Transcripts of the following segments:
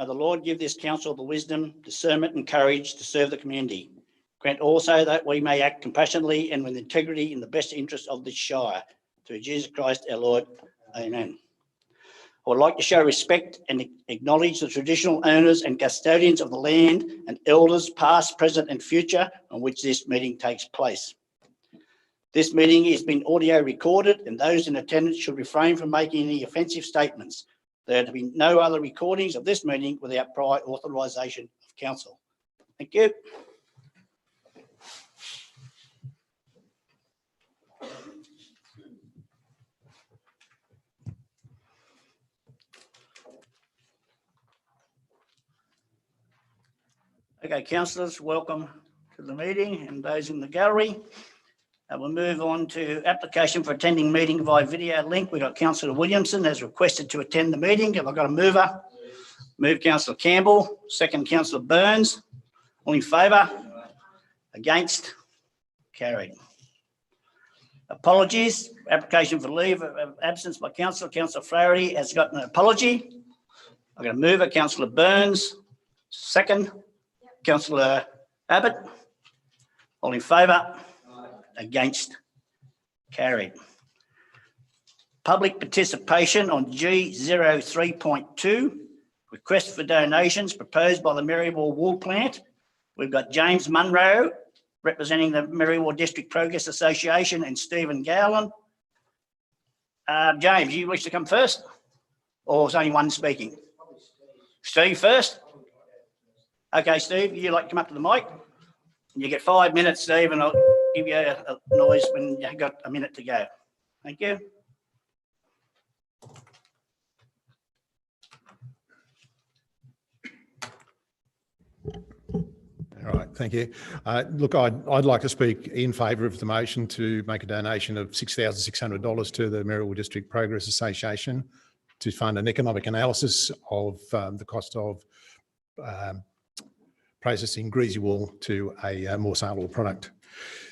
May the Lord give this council the wisdom, discernment and courage to serve the community. Grant also that we may act compassionately and with integrity in the best interest of this Shire. Through Jesus Christ our Lord. Amen. I would like to show respect and acknowledge the traditional owners and custodians of the land and elders past, present and future on which this meeting takes place. This meeting is being audio recorded and those in attendance should refrain from making any offensive statements. There are to be no other recordings of this meeting without prior authorisation of council. Thank you. Okay, councillors, welcome to the meeting and those in the gallery. We'll move on to application for attending meeting via video link. We've got Councillor Williamson has requested to attend the meeting. Have I got a mover? Move Councillor Campbell, second Councillor Burns. All in favour? Against? Carried. Apologies. Application for leave of absence by Councillor. Councillor Flaherty has got an apology. I've got a mover, Councillor Burns. Second. Councillor Abbott, all in favour? Against? Carried. Public participation on G03.2, request for donations proposed by the Merriwell Wool Plant. We've got James Munro representing the Merriwell District Progress Association and Stephen Gowland. James, you wish to come first? Or is only one speaking? Steve first? Okay, Steve, you like to come up to the mic? You get 5 minutes, Steve, and I'll give you a noise when you've got a minute to go. Thank you. All right, thank you. Look, I'd like to speak in favour of the motion to make a donation of $6,600 to the Merriwell District Progress Association to fund an economic analysis of the cost of processing greasy wool to a more saleable product.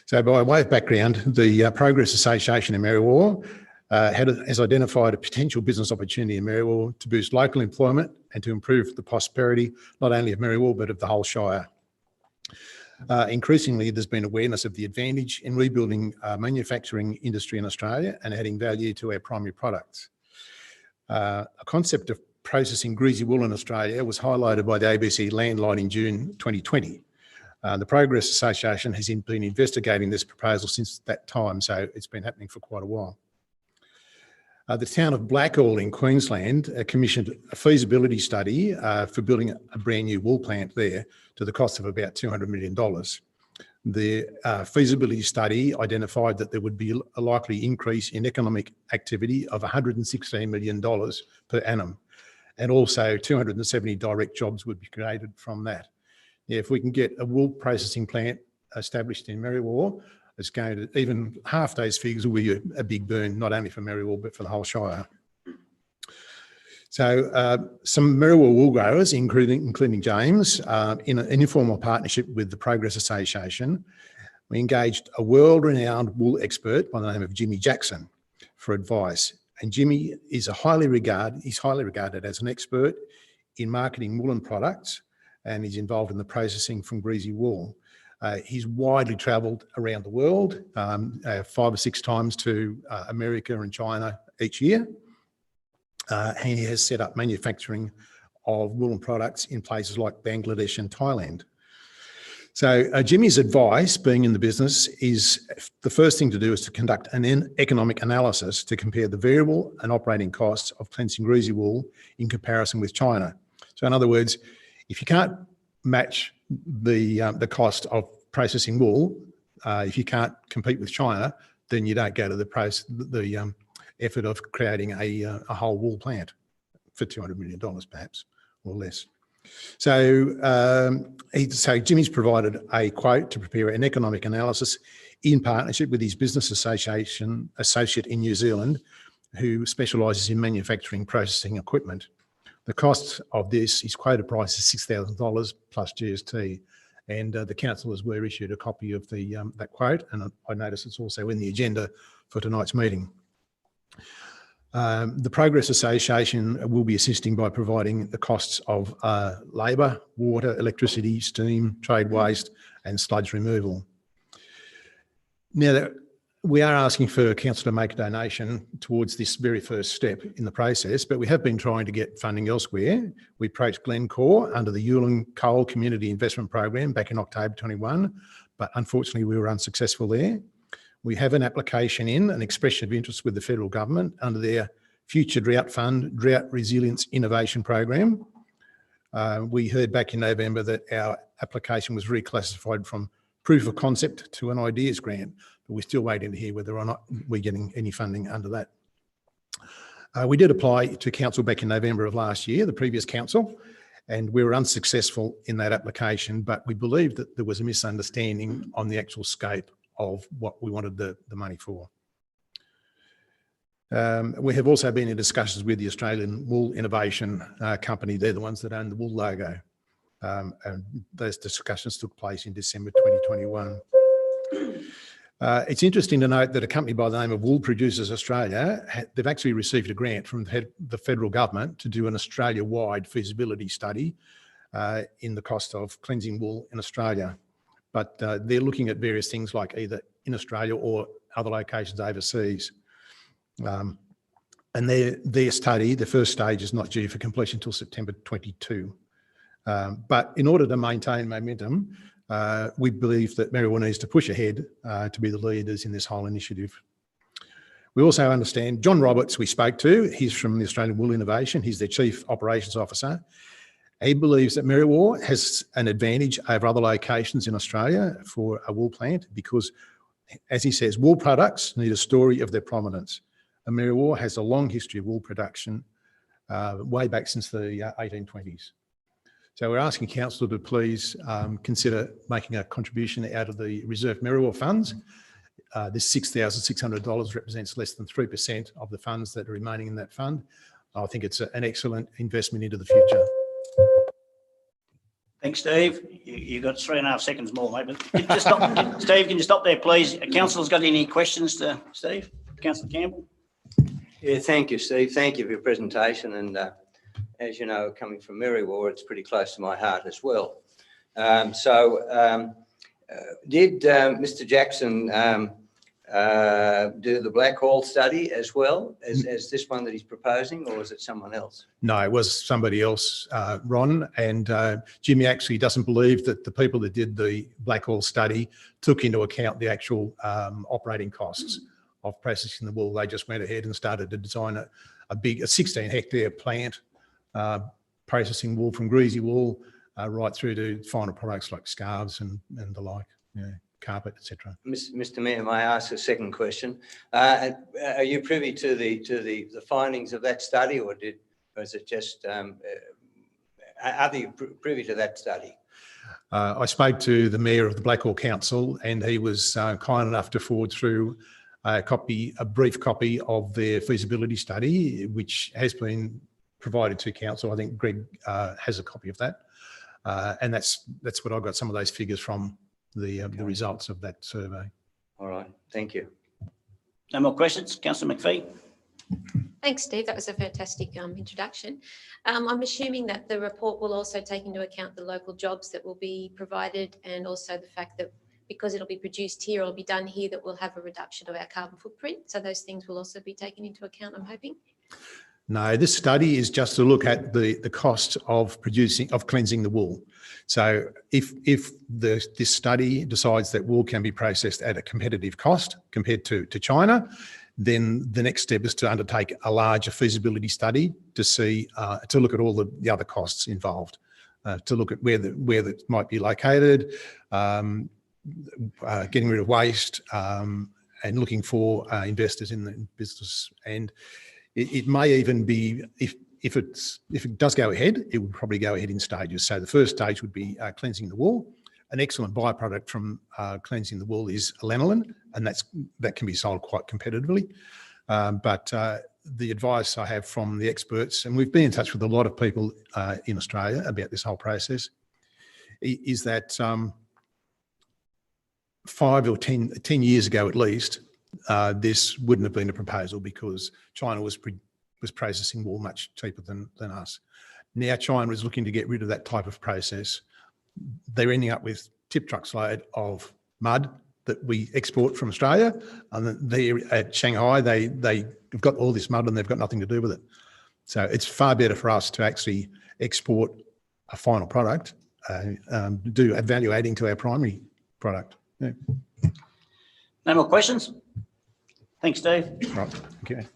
So by way of background, the Progress Association in Merriwell has identified a potential business opportunity in Merriwell to boost local employment and to improve the prosperity not only of Merriwell but of the whole Shire. Increasingly, there's been awareness of the advantage in rebuilding manufacturing industry in Australia and adding value to our primary products. A concept of processing greasy wool in Australia was highlighted by the ABC Landline in June 2020. The Progress Association has been investigating this proposal since that time, so it's been happening for quite a while. The town of Blackall in Queensland commissioned a feasibility study for building a brand new wool plant there to the cost of about $200 million. The feasibility study identified that there would be a likely increase in economic activity of $116 million per annum. And also 270 direct jobs would be created from that. Yeah, if we can get a wool processing plant established in Merriwell, it's going to, even half those figures will be a big boon, not only for Merriwell, but for the whole Shire. So some Merriwell wool growers, including James, in an informal partnership with the Progress Association, we engaged a world-renowned wool expert by the name of Jimmy Jackson for advice. And Jimmy is highly regarded as an expert in marketing woolen products, and he's involved in the processing from greasy wool. He's widely travelled around the world, 5 or 6 times to America and China each year. And he has set up manufacturing of woolen products in places like Bangladesh and Thailand. So Jimmy's advice, being in the business, is the first thing to do is to conduct an economic analysis to compare the variable and operating costs of cleansing greasy wool in comparison with China. So in other words, if you can't match the cost of processing wool, if you can't compete with China, then you don't go to the effort of creating a whole wool plant for $200 million perhaps, or less. So, Jimmy's provided a quote to prepare an economic analysis in partnership with his business associate in New Zealand, who specialises in manufacturing processing equipment. The cost of this, his quoted price is $6,000 plus GST, and the councillors were issued a copy of that quote, and I notice it's also in the agenda for tonight's meeting. The Progress Association will be assisting by providing the costs of labour, water, electricity, steam, trade waste and sludge removal. Now, we are asking for council to make a donation towards this very first step in the process, but we have been trying to get funding elsewhere. We approached Glencore under the Yulin Coal Community Investment Program back in October 21, but unfortunately we were unsuccessful there. We have an application in, an expression of interest with the federal government under their Future Drought Fund Drought Resilience Innovation Program. We heard back in November that our application was reclassified from proof of concept to an ideas grant, but we're still waiting to hear whether or not we're getting any funding under that. We did apply to council back in November of last year, the previous council, and we were unsuccessful in that application, but we believe that there was a misunderstanding on the actual scope of what we wanted the money for. We have also been in discussions with the Australian Wool Innovation Company. They're the ones that own the wool logo. And those discussions took place in December 2021. It's interesting to note that a company by the name of Wool Producers Australia, they've actually received a grant from the federal government to do an Australia-wide feasibility study in the cost of cleansing wool in Australia. But they're looking at various things like either in Australia or other locations overseas. And their study, the first stage, is not due for completion until September 22. But in order to maintain momentum, we believe that Merriwa needs to push ahead to be the leaders in this whole initiative. We also understand John Roberts we spoke to, he's from the Australian Wool Innovation, he's their Chief Operations Officer. He believes that Merriwa has an advantage over other locations in Australia for a wool plant because, as he says, wool products need a story of their provenance. And Merriwa has a long history of wool production way back since the 1820s. So we're asking council to please consider making a contribution out of the Reserve Merriwa funds. This $6,600 represents less than 3% of the funds that are remaining in that fund. I think it's an excellent investment into the future. Thanks, Steve. You got 3.5 seconds more, mate. But just stop. Steve, can you stop there, please? Councillor's got any questions to Steve? Councillor Campbell? Yeah, thank you, Steve. Thank you for your presentation. And as you know, coming from Merriwa, it's pretty close to my heart as well. Did Mr. Jackson do the Blackhall study as well as this one that he's proposing, or was it someone else? No, it was somebody else, Ron. And Jimmy actually doesn't believe that the people that did the Blackhall study took into account the actual operating costs of processing the wool. They just went ahead and started to design a 16-hectare plant processing wool from greasy wool right through to final products like scarves and the like, you know, carpet, etc. Mr. Mayor, may I ask a second question? Are you privy to the findings of that study, or is it just are you privy to that study? I spoke to the Mayor of the Blackhall Council, and he was kind enough to forward through a brief copy of their feasibility study, which has been provided to council. I think Greg has a copy of that, and that's what I got some of those figures from. The results of that survey. All right, thank you. No more questions? Councillor McPhee? Thanks, Steve. That was a fantastic introduction. I'm assuming that the report will also take into account the local jobs that will be provided, and also the fact that because it'll be produced here, it'll be done here, that we'll have a reduction of our carbon footprint. So those things will also be taken into account, I'm hoping. No, this study is just to look at the cost of cleansing the wool. So if this study decides that wool can be processed at a competitive cost compared to China, then the next step is to undertake a larger feasibility study to see to look at all the other costs involved, to look at where that might be located, getting rid of waste, and looking for investors in the business. And it may even be, if it does go ahead, it would probably go ahead in stages. So the first stage would be cleansing the wool. An excellent byproduct from cleansing the wool is lanolin, and that can be sold quite competitively. But the advice I have from the experts, and we've been in touch with a lot of people in Australia about this whole process, is that 5 or 10 years ago at least, this wouldn't have been a proposal because China was processing wool much cheaper than us. Now China is looking to get rid of that type of process. They're ending up with tip trucks load of mud that we export from Australia, and then they're at Shanghai, they've got all this mud and they've got nothing to do with it. So it's far better for us to actually export a final product, do value adding to our primary product. Yeah. No more questions? Thanks, Steve. Right. Okay.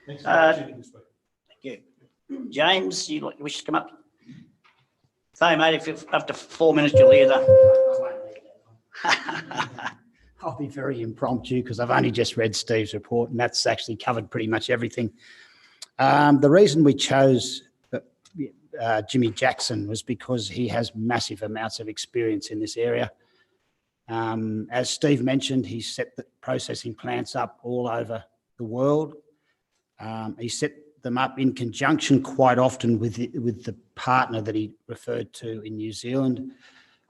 Thank you. James, you wish to come up? Say, mate, if after 4 minutes you'll hear that. I'll be very impromptu because I've only just read Steve's report and that's actually covered pretty much everything. The reason we chose Jimmy Jackson was because he has massive amounts of experience in this area. As Steve mentioned, he's set the processing plants up all over the world. He set them up in conjunction quite often with the partner that he referred to in New Zealand,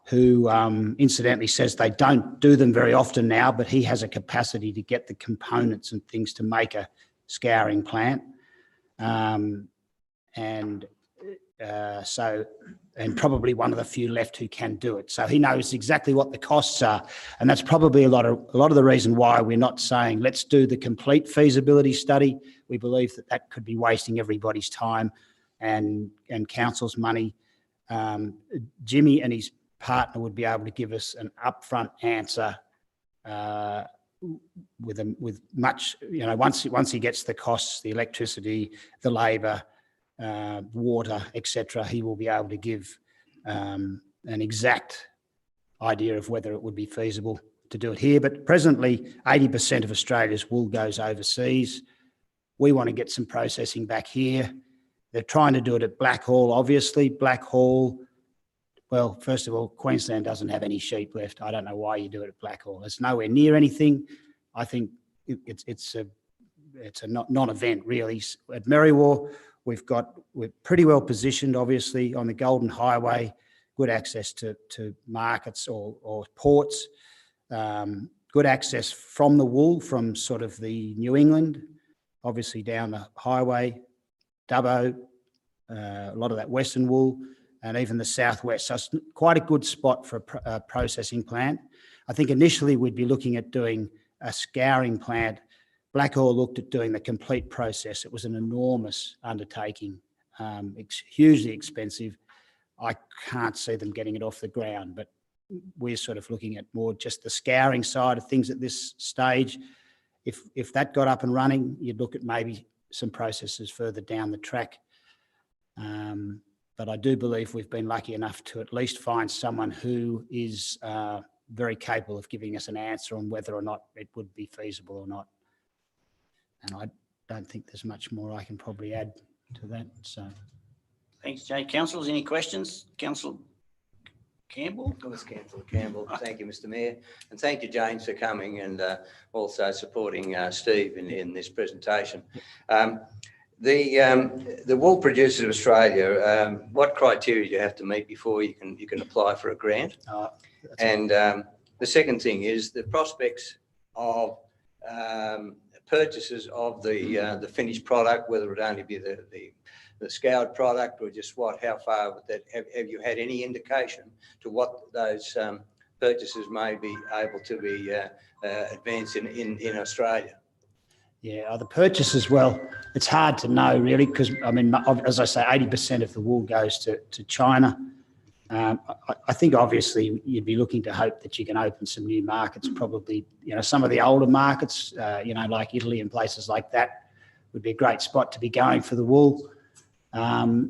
who incidentally says they don't do them very often now, but he has a capacity to get the components and things to make a scouring plant. And probably one of the few left who can do it. So he knows exactly what the costs are. And that's probably a lot of the reason why we're not saying, let's do the complete feasibility study. We believe that could be wasting everybody's time and council's money. Jimmy and his partner would be able to give us an upfront answer with much, once he gets the costs, the electricity, the labour, water, etc., he will be able to give an exact idea of whether it would be feasible to do it here. But presently, 80% of Australia's wool goes overseas. We want to get some processing back here. They're trying to do it at Blackhall, obviously. Blackhall, well, first of all, Queensland doesn't have any sheep left. I don't know why you do it at Blackhall. It's nowhere near anything. I think it's a non-event, really. At Merriwa, we're pretty well positioned, obviously, on the Golden Highway, good access to markets or ports, good access from the wool, from sort of the New England, obviously down the highway, Dubbo, a lot of that western wool, and even the southwest. So it's quite a good spot for a processing plant. I think initially we'd be looking at doing a scouring plant. Blackhall looked at doing the complete process. It was an enormous undertaking. It's hugely expensive. I can't see them getting it off the ground, but we're sort of looking at more just the scouring side of things at this stage. If that got up and running, you'd look at maybe some processes further down the track. But I do believe we've been lucky enough to at least find someone who is very capable of giving us an answer on whether or not it would be feasible or not. And I don't think there's much more I can probably add to that. So, Thanks, Jay. Councillors, any questions? Councillor Campbell? Councillor Campbell. Thank you, Mr. Mayor. And thank you, James, for coming and also supporting Steve in this presentation. The Wool Producers of Australia, what criteria do you have to meet before you can apply for a grant? And the second thing is the prospects of purchases of the finished product, whether it only be the scoured product or just how far with that, have you had any indication to what those purchases may be able to be advanced in Australia? Yeah, the purchases, well, it's hard to know really because, I mean, as I say, 80% of the wool goes to China. I think obviously you'd be looking to hope that you can open some new markets, probably, some of the older markets, like Italy and places like that would be a great spot to be going for the wool. I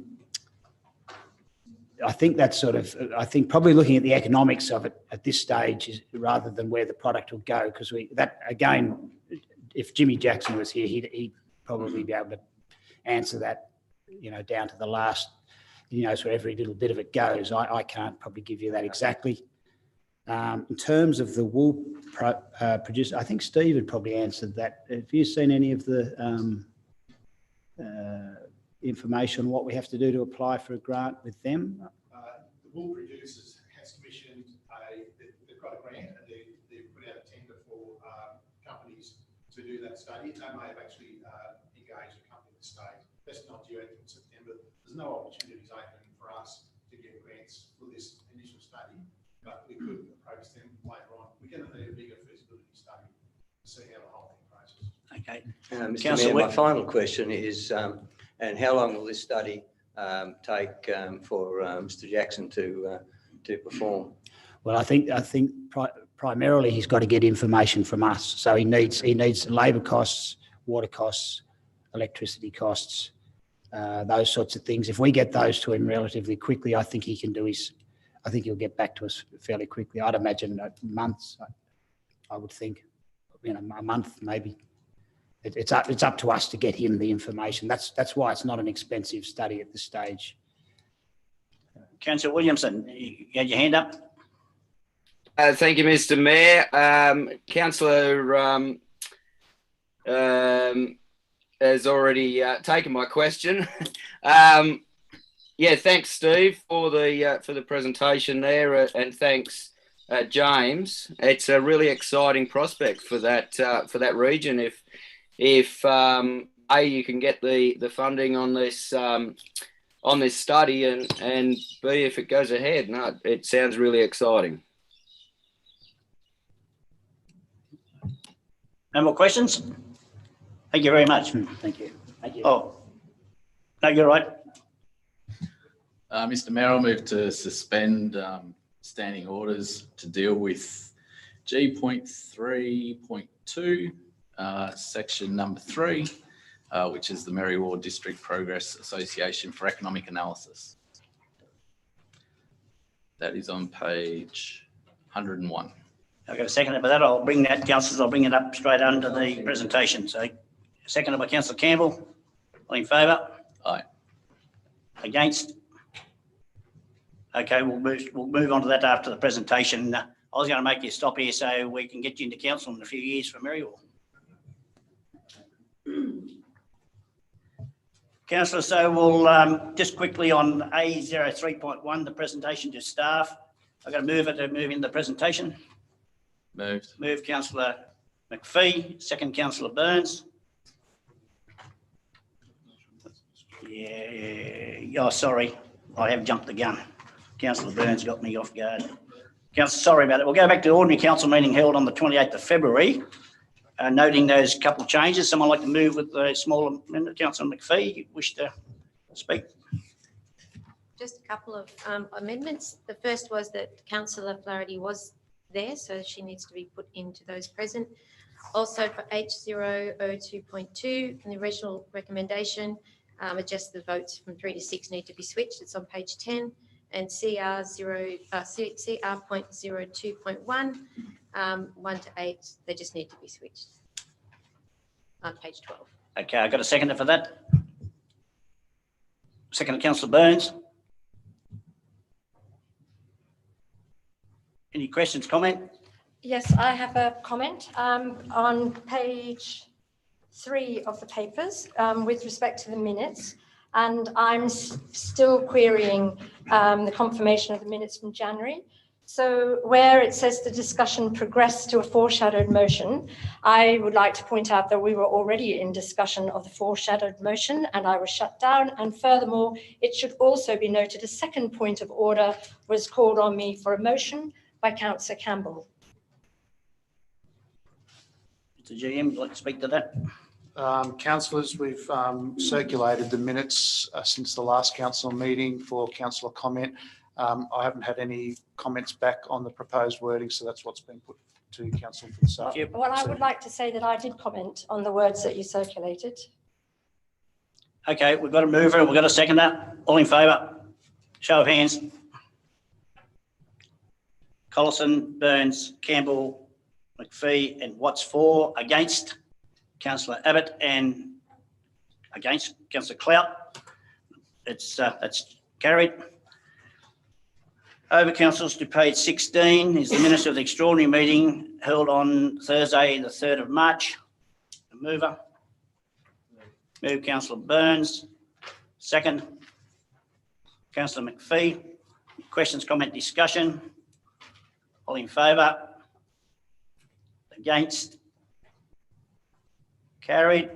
think that's I think probably looking at the economics of it at this stage is rather than where the product will go, because again, if Jimmy Jackson was here, he'd probably be able to answer that, down to the last, so every little bit of it goes. I can't probably give you that exactly. In terms of the wool producer, I think Steve had probably answered that. Have you seen any of the information on what we have to do to apply for a grant with them? The Wool Producers has commissioned they've got a grant and they've put out a tender for companies do that study. They may have actually engaged a company at this stage. That's not due until September. There's no opportunities open for us to get grants for this initial study, but we could approach them later on. We're going to need a bigger feasibility study to see how the whole thing processes. Okay. Mr. Councillor Mayor, my Webb. final question is, and how long will this study take for Mr. Jackson to perform? Well, I think primarily he's got to get information from us. So he needs labour costs, water costs, electricity costs, those sorts of things. If we get those to him relatively quickly, I think he can do I think he'll get back to us fairly quickly. I'd imagine months. I would think, a month maybe. It's up to us to get him the information. That's why it's not an expensive study at this stage. Councillor Williamson, you had your hand up? Thank you, Mr. Mayor. Councillor has already taken my question. Yeah, thanks, Steve, for the presentation there, and thanks, James. It's a really exciting prospect for that region. If A, you can get the funding on this study, and B, if it goes ahead. No, it sounds really exciting. No more questions? Thank you very much. Thank you. Thank you. Oh, no, you're right. Mr. Mayor, I'll move to suspend standing orders to deal with G.3.2, section number 3, which is the Merry Ward District Progress Association for Economic Analysis. That is on page 101. I've got a second for that. I'll bring that, councillors, I'll bring it up straight under the presentation. So, seconded by Councillor Campbell. All in favour? Aye. Against? Okay, we'll move on to that after the presentation. I was going to make you stop here so we can get you into council in a few years for Merriwell. Councillor, so we'll just quickly on A03.1, the presentation to staff. I've got to move in the presentation. Moved. Move Councillor McPhee, second Councillor Burns. Yeah, oh, sorry, I have jumped the gun. Councillor Burns got me off guard. Councillor, sorry about it. We'll go back to the ordinary council meeting held on the 28th of February, noting those couple of changes. Someone like to move with the small amendment? Councillor McPhee, you wish to speak? Just a couple of amendments. The first was that Councillor Flaherty was there, so she needs to be put into those present. Also for H002.2, in the original recommendation, adjust the votes from 3 to 6 need to be switched. It's on page 10. And CR.02.1, 1 to 8, they just need to be switched on page 12. Okay, I've got a seconder for that. Second, Councillor Burns. Any questions, comment? Yes, I have a comment on page 3 of the papers with respect to the minutes. And I'm still querying the confirmation of the minutes from January. So where it says the discussion progressed to a foreshadowed motion, I would like to point out that we were already in discussion of the foreshadowed motion and I was shut down. And furthermore, it should also be noted a second point of order was called on me for a motion by Councillor Campbell. Mr. GM, would you like to speak to that? Councillors, we've circulated the minutes since the last council meeting for councillor comment. I haven't had any comments back on the proposed wording, so that's what's been put to council for this afternoon. Well, I would like to say that I did comment on the words that you circulated. Okay, we've got a mover and we've got a seconder. All in favour? Show of hands. Collison, Burns, Campbell, McPhee and Watts for. Against? Councillor Abbott and against Councillor Clout. That's carried. Over councillors to page 16 is the minutes of the extraordinary meeting held on Thursday, the 3rd of March. The mover. Move Councillor Burns. Second. Councillor McPhee. Questions, comment, discussion. All in favour? Against? Carried.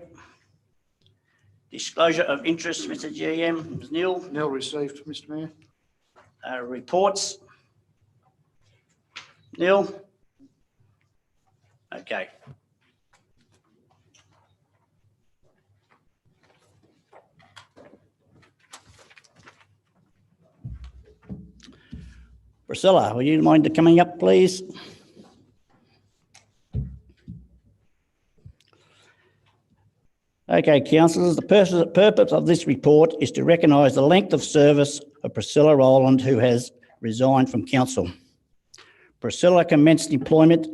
Disclosure of interest, Mr GM, Ms Neil. Nil received, Mr Mayor. Reports. Neil. Okay. Priscilla, would you mind coming up, please? Okay, councillors, the purpose of this report is to recognise the length of service of Priscilla Rowland, who has resigned from council. Priscilla commenced employment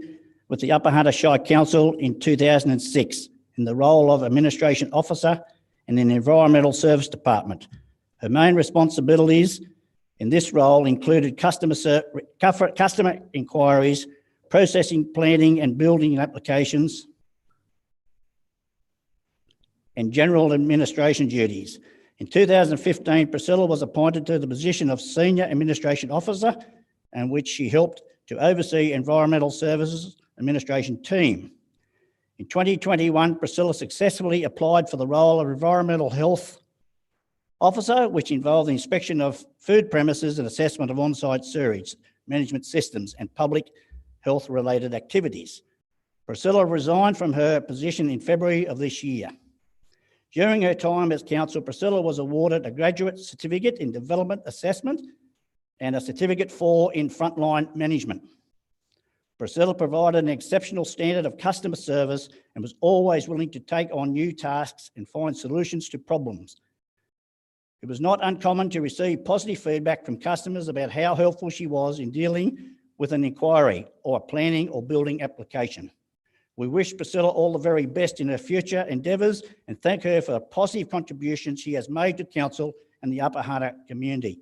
with the Upper Hunter Shire Council in 2006 in the role of Administration Officer in the Environmental Service Department. Her main responsibilities in this role included customer inquiries, processing, planning and building applications, and general administration duties. In 2015, Priscilla was appointed to the position of Senior Administration Officer, in which she helped to oversee Environmental Services Administration team. In 2021, Priscilla successfully applied for the role of Environmental Health Officer, which involved the inspection of food premises and assessment of on-site sewage management systems and public health-related activities. Priscilla resigned from her position in February of this year. During her time as council, Priscilla was awarded a graduate certificate in development assessment and a certificate in frontline management. Priscilla provided an exceptional standard of customer service and was always willing to take on new tasks and find solutions to problems. It was not uncommon to receive positive feedback from customers about how helpful she was in dealing with an inquiry or a planning or building application. We wish Priscilla all the very best in her future endeavours and thank her for the positive contributions she has made to council and the Upper Hunter community.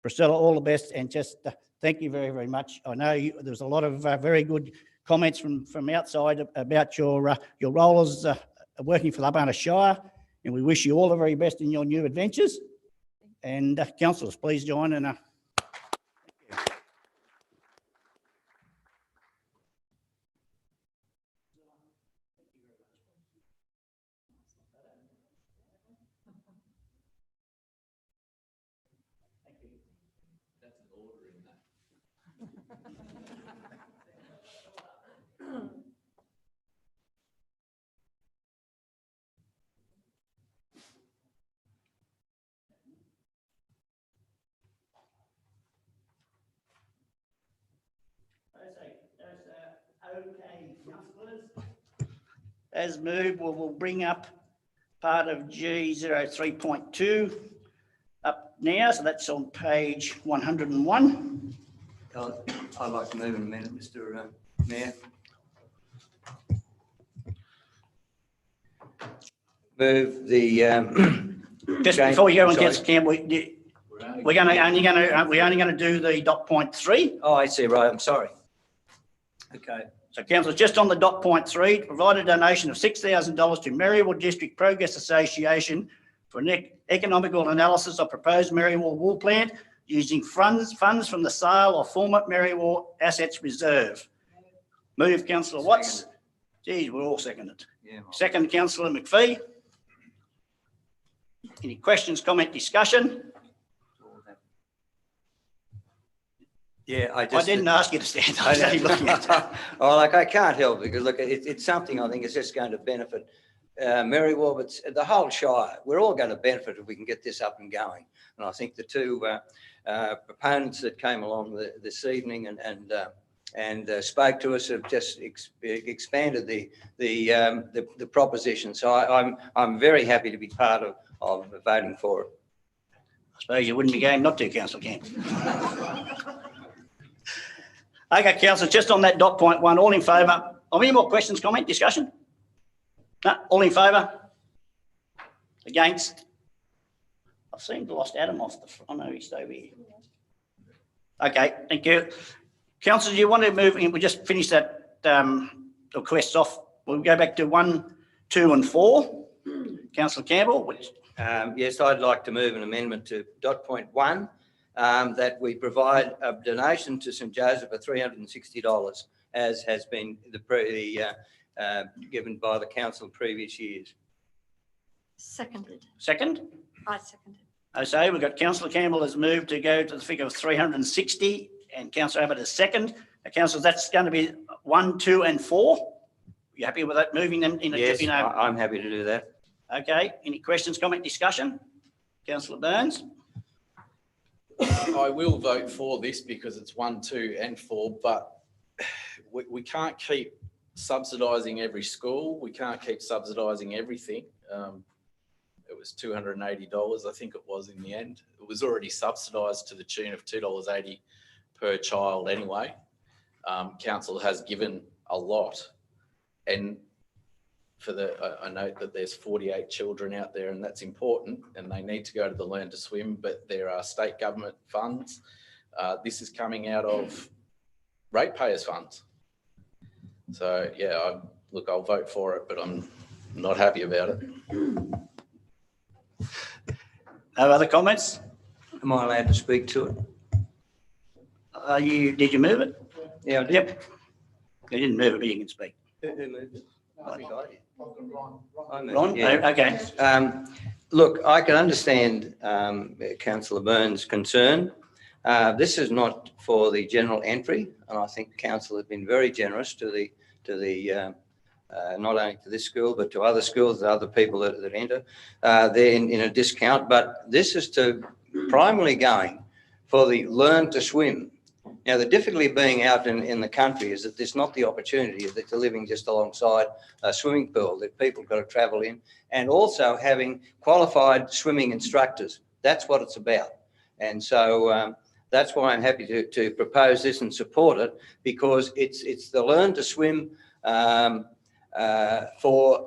Priscilla, all the best, and just thank you very, very much. I know there's a lot of very good comments from outside about your role as working for the Upper Hunter Shire, and we wish you all the very best in your new adventures. And councillors, please join in. Okay, councillors. As moved, we'll bring up part of G03.2 up now, so that's on page 101. I'd like to move in a minute, Mr Mayor. Move the. Just before you go on, Councillor Campbell, we're only going to do the dot point 3. Oh, I see. Right. I'm sorry. Okay. So, councillors, just on the dot point 3, provide a donation of $6,000 to Merriwell District Progress Association for an economical analysis of proposed Merriwell wool plant using funds from the sale of former Merriwell Assets Reserve. Move, Councillor Watts. Geez, we're all seconded. Yeah. Second, Councillor McPhee. Any questions, comment, discussion? Yeah, I didn't ask you to stand. I was only looking at that. Oh, like I can't help it because look, it's something I think is just going to benefit Merriwell, but the whole Shire. We're all going to benefit if we can get this up and going. And I think the two proponents that came along this evening and spoke to us have just expanded the proposition. So I'm very happy to be part of voting for it. I suppose you wouldn't be game not to, Councillor Camp. Okay, councillor, just on that dot point 1, all in favour? Any more questions, comment, discussion? No, all in favour? Against? I've seemed to lost Adam off the front. I know he's over here. Okay, thank you. Councillor, do you want to move? We'll just finish that requests off. We'll go back to 1, 2 and 4. Councillor Campbell. Yes, I'd like to move an amendment to dot point 1. That we provide a donation to St Joseph of $360, as has been given by the council in previous years. Seconded. Second? I seconded. I say we've got councillor Campbell has moved to go to the figure of 360 and councillor Abbott is second. Councillors, that's going to be 1, 2 and 4. You happy with that, moving them in a, Yes, you know? I'm happy to do that. Okay, any questions, comment, discussion? Councillor Burns? I will vote for this because it's 1, 2 and 4, but we can't keep subsidising every school. We can't keep subsidising everything. It was $280, I think it was in the end. It was already subsidised to the tune of $2.80 per child anyway. Council has given a lot. And I note that there's 48 children out there and that's important and they need to go to the Learn to Swim, but there are state government funds. This is coming out of ratepayers' funds. So yeah, look, I'll vote for it, but I'm not happy about it. No other comments? Am I allowed to speak to it? Did you move it? Yeah, I did. Yep. You didn't move it, but you can speak. Who moved it? I think I did. I moved it, Ron? yeah. Oh, okay. Look, I can understand councillor Burns' concern. This is not for the general entry, and I think council has been very generous to the not only to this school but to other schools, the other people that enter there in a discount. But this is primarily going for the Learn to Swim. Now, the difficulty being out in the country is that there's not the opportunity that they're living just alongside a swimming pool that people got to travel in, and also having qualified swimming instructors. That's what it's about. And so that's why I'm happy to propose this and support it, because it's the Learn to Swim for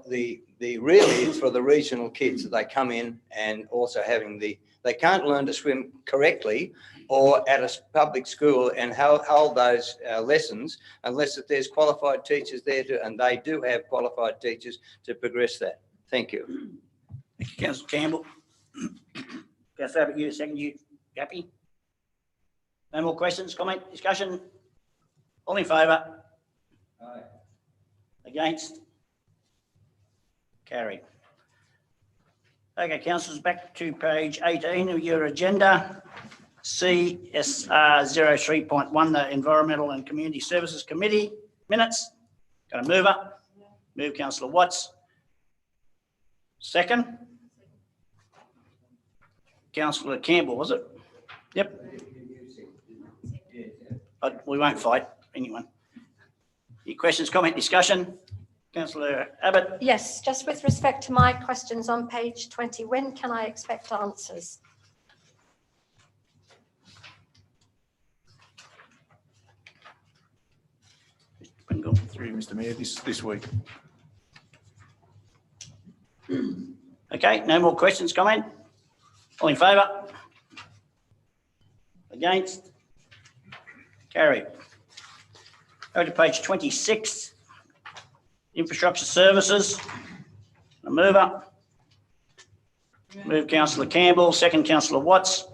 it's for the regional kids that they come in, and also having they can't learn to swim correctly or at a public school and hold those lessons unless there's qualified teachers there and they do have qualified teachers to progress that. Thank you. Thank you, councillor Campbell. Councillor Abbott, you second, you happy? No more questions, comment, discussion? All in favour? Aye. Against? Carried. Okay, councillors, back to page 18 of your agenda. CSR 03.1, the Environmental and Community Services Committee minutes. Got a mover? Move councillor Watts. Second? Councillor Campbell, was it? Yep. But we won't fight anyone. Any questions, comment, discussion? Councillor Abbott? Yes, just with respect to my questions on page 20, when can I expect answers? Through Mr Mayor, this week. Okay, no more questions, comment? All in favour? Against? Carried. Go to page 26. Infrastructure Services. A mover. Move councillor Campbell, second councillor Watts.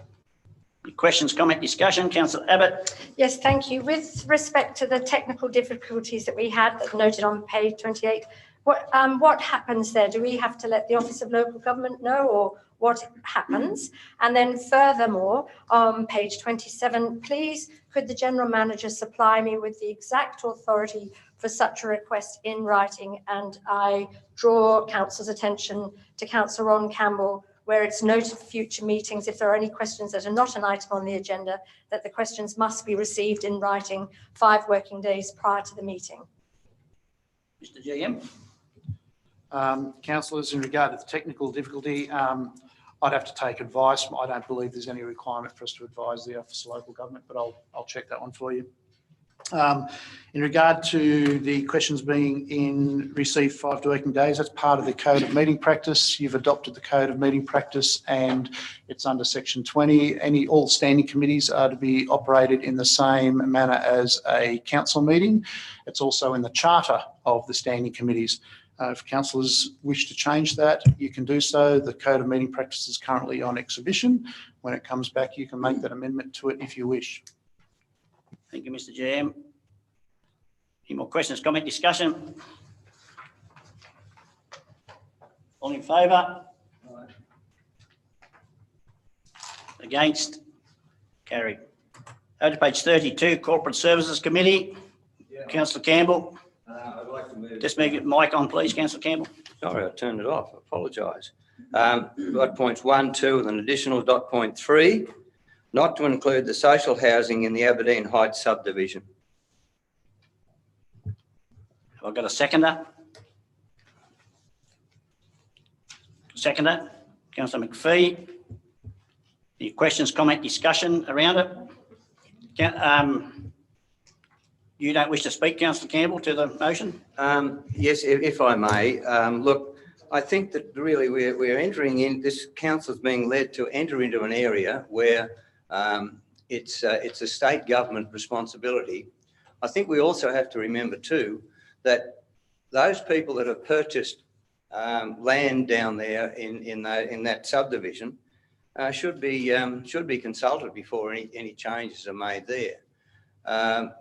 Any questions, comment, discussion? Councillor Abbott? Yes, thank you. With respect to the technical difficulties that we had that noted on page 28, what happens there? Do we have to let the Office of Local Government know, or what happens? And then furthermore, on page 27, please, could the General Manager supply me with the exact authority for such a request in writing? And I draw council's attention to Councillor Ron Campbell, where it's noted for future meetings, if there are any questions that are not an item on the agenda, that the questions must be received in writing 5 working days prior to the meeting. Mr GM? Councillors, in regard to the technical difficulty, I'd have to take advice. I don't believe there's any requirement for us to advise the Office of Local Government, but I'll check that one for you. In regard to the questions being received 5 working days, that's part of the Code of Meeting Practice. You've adopted the Code of Meeting Practice and it's under section 20. All standing committees are to be operated in the same manner as a council meeting. It's also in the charter of the standing committees. If councillors wish to change that, you can do so. The Code of Meeting Practice is currently on exhibition. When it comes back, you can make that amendment to it if you wish. Thank you, Mr GM. Any more questions, comment, discussion? All in favour? Against? Carried. Go to page 32, Corporate Services Committee. Councillor Campbell. I'd like to move. Just move your mic on, please, Councillor Campbell. Sorry, I turned it off. I apologise. Dot points 1, 2, with an additional dot point 3, not to include the social housing in the Aberdeen Heights subdivision. Have I got a seconder? Seconder, Councillor McPhee. Any questions, comment, discussion around it? You don't wish to speak, Councillor Campbell, to the motion? Yes, if I may. Look, I think that really we're entering in, this council is being led to enter into an area where it's a state government responsibility. I think we also have to remember too that those people that have purchased land down there in that subdivision should be consulted before any changes are made there.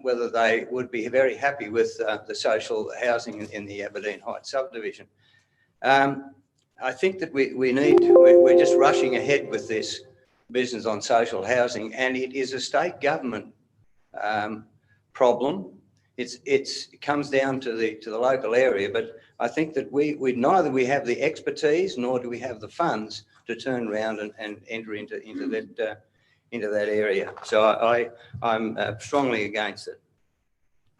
Whether they would be very happy with the social housing in the Aberdeen Heights subdivision. I think that we're just rushing ahead with this business on social housing, and it is a state government problem. It comes down to the local area, but I think that we neither we have the expertise nor do we have the funds to turn around and enter into that area. So I'm strongly against it.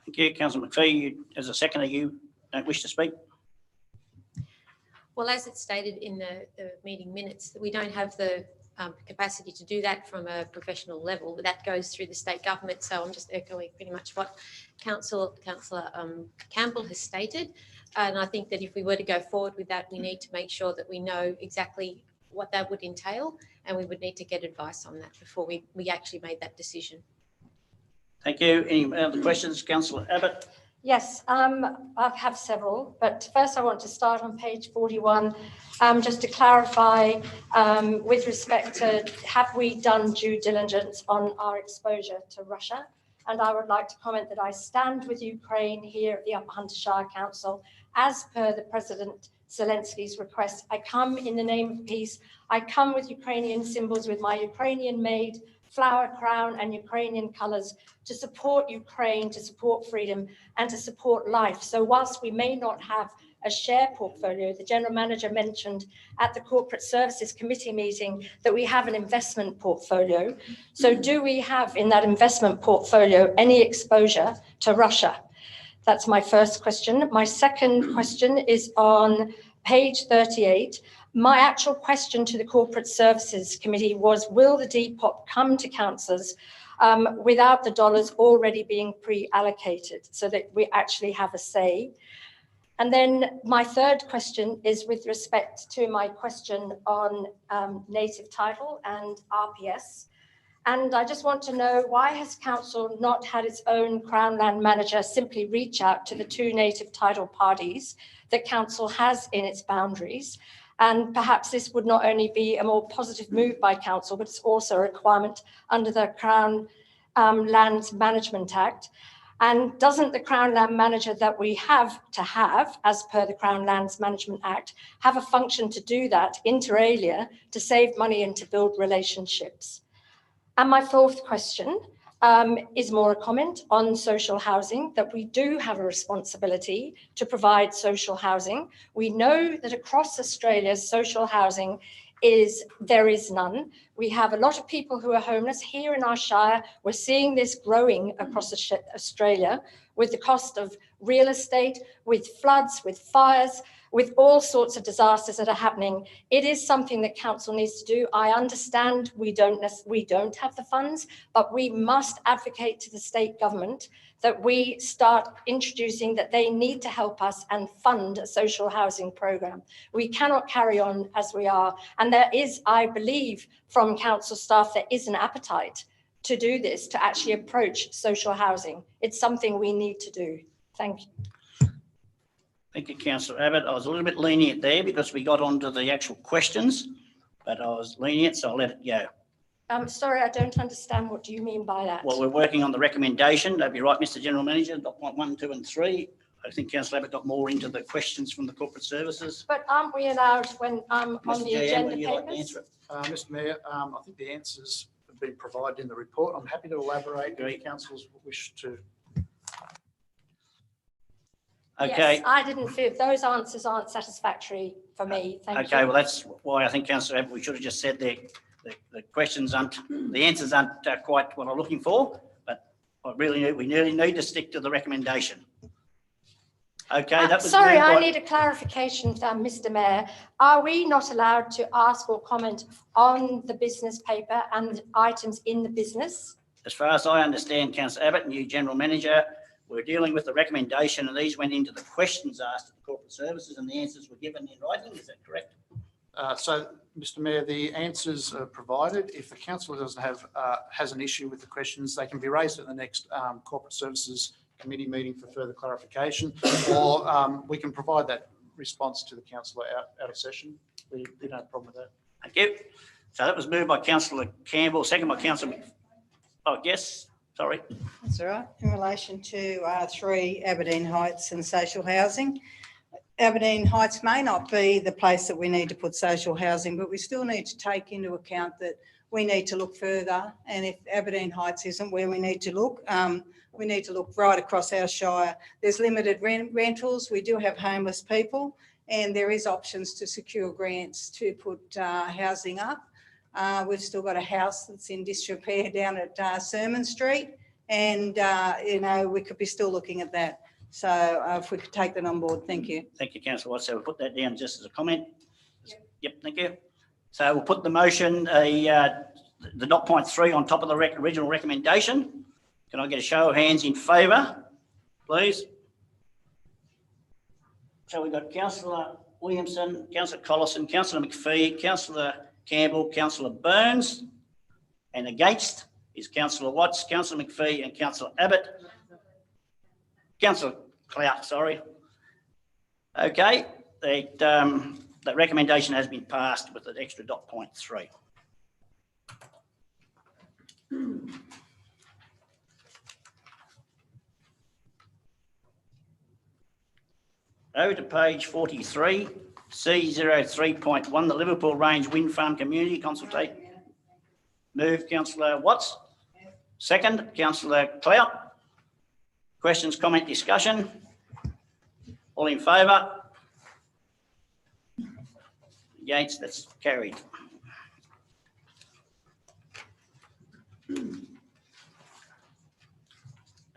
Thank you, Councillor McPhee. You, as a seconder, you don't wish to speak? Well, as it's stated in the meeting minutes, we don't have the capacity to do that from a professional level. That goes through the state government. So I'm just echoing pretty much what Councillor Campbell has stated. And I think that if we were to go forward with that, we need to make sure that we know exactly what that would entail, and we would need to get advice on that before we actually made that decision. Thank you. Any other questions, Councillor Abbott? Yes, I have several, but first I want to start on page 41, just to clarify with respect to have we done due diligence on our exposure to Russia? And I would like to comment that I stand with Ukraine here at the Upper Hunter Shire Council as per the President Zelensky's request. I come in the name of peace. I come with Ukrainian symbols, with my Ukrainian-made flower crown and Ukrainian colours, to support Ukraine, to support freedom and to support life. So whilst we may not have a share portfolio, the General Manager mentioned at the Corporate Services Committee meeting that we have an investment portfolio. So do we have in that investment portfolio any exposure to Russia? That's my first question. My second question is on page 38. My actual question to the Corporate Services Committee was, will the Depop come to councillors without the dollars already being pre-allocated so that we actually have a say? And then my third question is with respect to my question on native title and RPS. And I just want to know, why has council not had its own Crown Land Manager simply reach out to the two native title parties that council has in its boundaries? And perhaps this would not only be a more positive move by council, but it's also a requirement under the Crown Land Management Act. And doesn't the Crown Land Manager that we have to have, as per the Crown Lands Management Act, have a function to do that inter alia, to save money and to build relationships? And my fourth question is more a comment on social housing, that we do have a responsibility to provide social housing. We know that across Australia, social housing there is none. We have a lot of people who are homeless here in our shire. We're seeing this growing across Australia with the cost of real estate, with floods, with fires, with all sorts of disasters that are happening. It is something that council needs to do. I understand we don't have the funds, but we must advocate to the state government that we start introducing that they need to help us and fund a social housing program. We cannot carry on as we are. And there is, I believe, from council staff, there is an appetite to do this, to actually approach social housing. It's something we need to do. Thank you. Thank you, Councillor Abbott. I was a little bit lenient there because we got onto the actual questions, but I was lenient, so I'll let it go. Sorry, I don't understand. What do you mean by that? Well, we're working on the recommendation. That'd be right, Mr. General Manager, dot point 1, 2 and 3. I think councillor Abbott got more into the questions from the corporate services. But aren't we allowed when on Mr. the Jan, agenda would you like to answer papers? it? Mr Mayor, I think the answers have been provided in the report. I'm happy to elaborate if councillors wish to. Okay. Yes, I didn't feel, those answers aren't satisfactory for me. Thank you. Okay, well, that's why I think councillor Abbott, we should have just said the questions aren't, the answers aren't quite what I'm looking for, but we really need to stick to the recommendation. Okay, that was. Sorry, moved I by- need a clarification, Mr Mayor. Are we not allowed to ask or comment on the business paper and items in the business? As far as I understand, councillor Abbott, new general manager, we're dealing with the recommendation and these went into the questions asked of the corporate services and the answers were given in writing. Is that correct? So, Mr Mayor, the answers are provided. If the councillor doesn't have, has an issue with the questions, they can be raised at the next Corporate Services Committee meeting for further clarification, or we can provide that response to the councillor out of session. We don't have a problem with that. Thank you. So that was moved by councillor Campbell, second by councillor, oh, yes, sorry. That's all right. In relation to 3 Aberdeen Heights and social housing. Aberdeen Heights may not be the place that we need to put social housing, but we still need to take into account that we need to look further. And if Aberdeen Heights isn't where we need to look right across our shire. There's limited rentals. We do have homeless people, and there is options to secure grants to put housing up. We've still got a house that's in disrepair down at Sermon Street, and we could be still looking at that. So if we could take that on board, thank you. Thank you, councillor Watts. So we'll put that down just as a comment. Yep, thank you. So we'll put the motion, the dot point 3 on top of the original recommendation. Can I get a show of hands in favour, please? So we've got councillor Williamson, councillor Collison, councillor McPhee, councillor Campbell, councillor Burns, and against is councillor Watts, councillor McPhee and councillor Abbott. Councillor Clout, sorry. Okay, that recommendation has been passed with an extra dot point 3. Over to page 43, C03.1, the Liverpool Range Wind Farm Community Consultation. Move councillor Watts. Second, councillor Clout. Questions, comment, discussion? All in favour? Against? That's carried.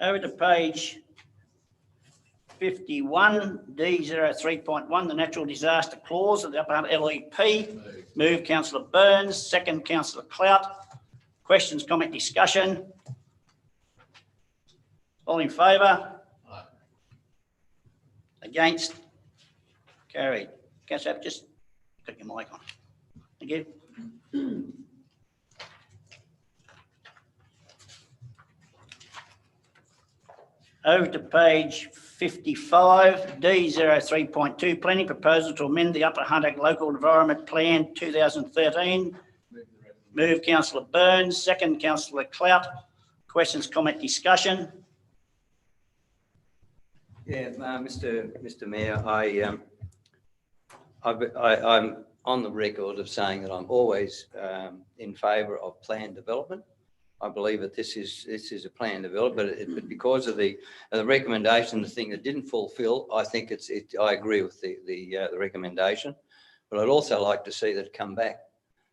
Over to page 51, D03.1, the Natural Disaster Clause of the Upper Hunt LEP. Move councillor Burns, second councillor Clout. Questions, comment, discussion? All in favour? Against? Carried. Councillor Abbott, just put your mic on. Thank you. Over to page 55, D03.2, planning proposal to amend the Upper Hunter Local Environment Plan 2013. Move councillor Burns, second councillor Clout. Questions, comment, discussion? Yeah, Mr. Mayor, I'm on the record of saying that I'm always in favour of planned development. I believe that this is a planned development, but because of the recommendation, the thing that didn't fulfil, I think I agree with the recommendation. But I'd also like to see that come back,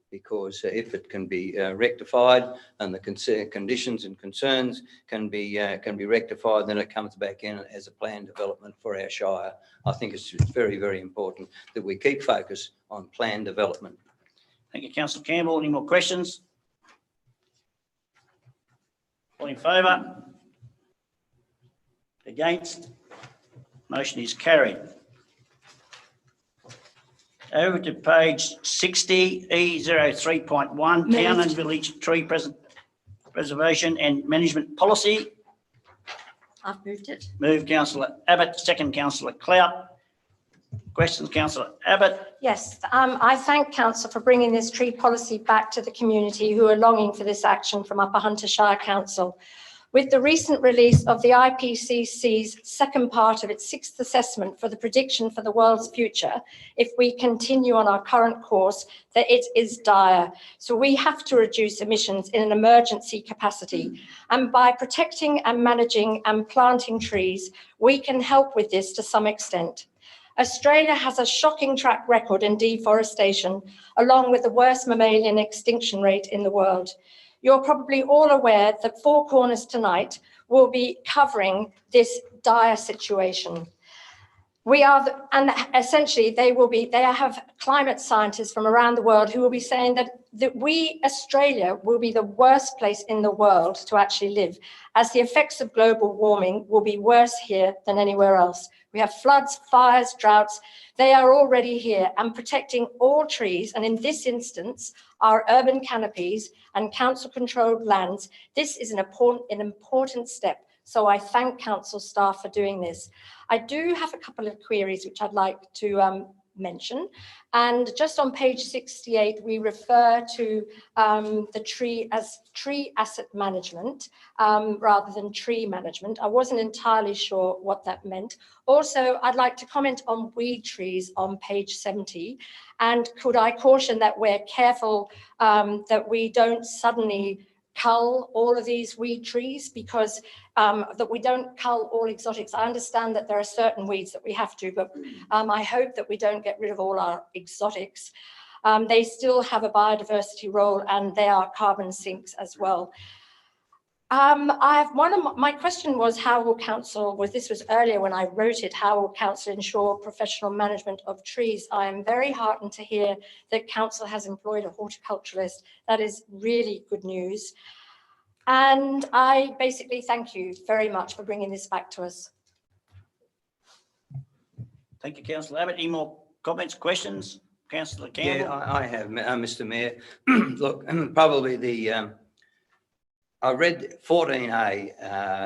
because if it can be rectified and the conditions and concerns can be rectified, then it comes back in as a planned development for our shire. I think it's very, very important that we keep focus on planned development. Thank you, councillor Campbell. Any more questions? All in favour? Against? Motion is carried. Over to page 60, E03.1, Town and Village Tree Preservation and Management Policy. I've moved it. Move councillor Abbott, second councillor Clout. Questions, councillor Abbott? Yes, I thank council for bringing this tree policy back to the community who are longing for this action from Upper Hunter Shire Council. With the recent release of the IPCC's second part of its sixth assessment for the prediction for the world's future, if we continue on our current course, that it is dire. So we have to reduce emissions in an emergency capacity. And by protecting and managing and planting trees, we can help with this to some extent. Australia has a shocking track record in deforestation, along with the worst mammalian extinction rate in the world. You're probably all aware that Four Corners tonight will be covering this dire situation. And essentially they have climate scientists from around the world who will be saying that we, Australia, will be the worst place in the world to actually live, as the effects of global warming will be worse here than anywhere else. We have floods, fires, droughts. They are already here, and protecting all trees, and in this instance, our urban canopies and council-controlled lands, this is an important step. So I thank council staff for doing this. I do have a couple of queries which I'd like to mention. And just on page 68, we refer to the tree as tree asset management rather than tree management. I wasn't entirely sure what that meant. Also, I'd like to comment on weed trees on page 70. And could I caution that we're careful that we don't suddenly cull all of these weed trees, because that we don't cull all exotics. I understand that there are certain weeds that we have to, but I hope that we don't get rid of all our exotics. They still have a biodiversity role, and they are carbon sinks as well. My question was, how will council, this was earlier when I wrote it, how will council ensure professional management of trees? I am very heartened to hear that council has employed a horticulturalist. That is really good news. And I basically thank you very much for bringing this back to us. Thank you, Councillor Abbott. Any more comments, questions? Councillor Campbell? Yeah, I have, Mr. Mayor. Look, probably I read 14A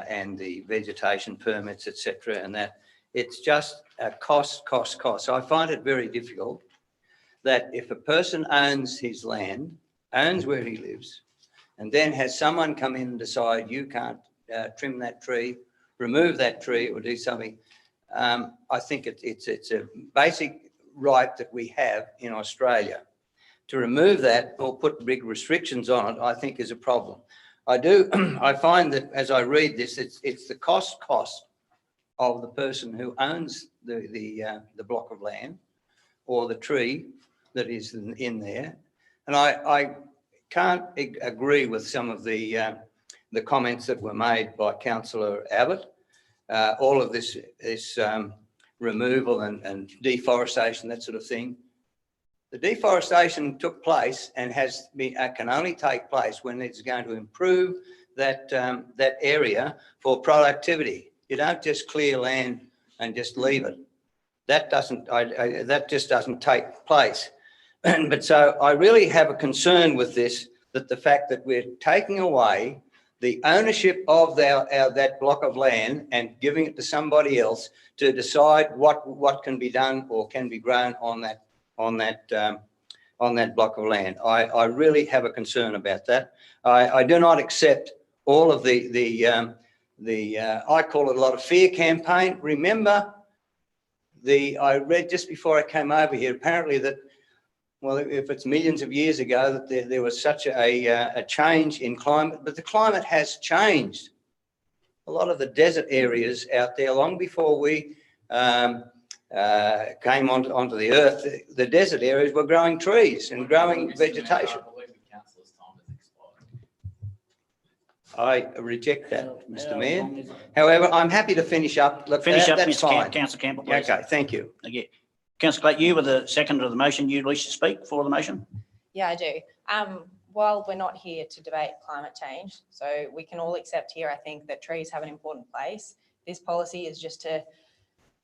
and the vegetation permits, etc., and that it's just a cost. I find it very difficult that if a person owns his land, owns where he lives, and then has someone come in and decide you can't trim that tree, remove that tree, or do something, I think it's a basic right that we have in Australia. To remove that or put big restrictions on it, I think is a problem. I find that as I read this, it's the cost of the person who owns the block of land or the tree that is in there. And I can't agree with some of the comments that were made by Councillor Abbott. All of this removal and deforestation, that sort of thing. The deforestation took place and can only take place when it's going to improve that area for productivity. You don't just clear land and just leave it. That just doesn't take place. But so I really have a concern with this, that the fact that we're taking away the ownership of that block of land and giving it to somebody else to decide what can be done or can be grown on that block of land. I really have a concern about that. I do not accept all of I call it a lot of fear campaign. Remember, I read just before I came over here, apparently that, well, if it's millions of years ago, that there was such a change in climate, but the climate has changed. A lot of the desert areas out there, long before we came onto the earth, the desert areas were growing trees and growing vegetation. I reject that, Mr. Mayor. However, I'm happy to finish up. Look, Finish up, that's Mr. fine. Councillor Campbell, please. Okay, thank you. Yeah. Councillor Clayton, you were the seconder of the motion. You wish to speak for the motion? Yeah, I do. While we're not here to debate climate change, so we can all accept here, I think, that trees have an important place. This policy is just to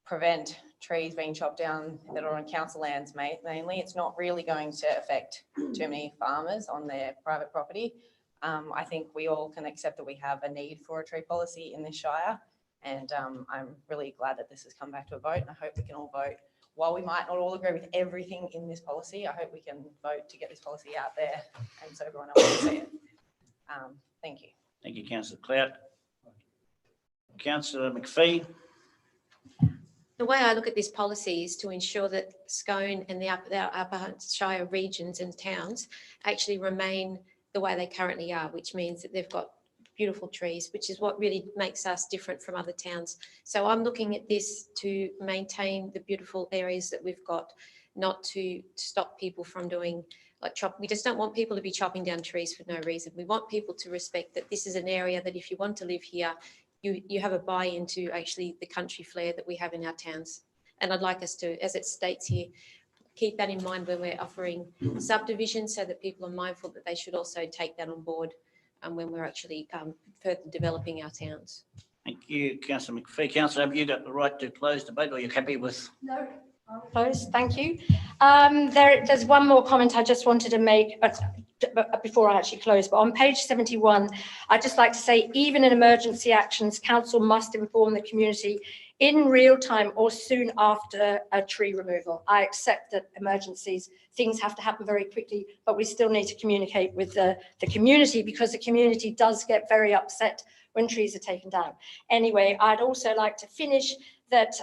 prevent trees being chopped down that are on council lands mainly. It's not really going to affect too many farmers on their private property. I think we all can accept that we have a need for a tree policy in this Shire, and I'm really glad that this has come back to a vote, and I hope we can all vote. While we might not all agree with everything in this policy, I hope we can vote to get this policy out there and so everyone else can see it. Thank you. Thank you, Councillor Clout. Councillor McPhee. The way I look at this policy is to ensure that Scone and the Upper Hunt Shire regions and towns actually remain the way they currently are, which means that they've got beautiful trees, which is what really makes us different from other towns. So I'm looking at this to maintain the beautiful areas that we've got, not to stop people from doing like chop. We just don't want people to be chopping down trees for no reason. We want people to respect that this is an area that if you want to live here, you have a buy-in to actually the country flair that we have in our towns. And I'd like us to, as it states here, keep that in mind when we're offering subdivisions so that people are mindful that they should also take that on board when we're actually further developing our towns. Thank you, Councillor McPhee. Councillor, have you got the right to close debate, or you're happy with? No, I'll close. Thank you. There's one more comment I just wanted to make before I actually close. But on page 71, I'd just like to say, even in emergency actions, council must inform the community in real time or soon after a tree removal. I accept that emergencies, things have to happen very quickly, but we still need to communicate with the community, because the community does get very upset when trees are taken down. Anyway, I'd also like to finish that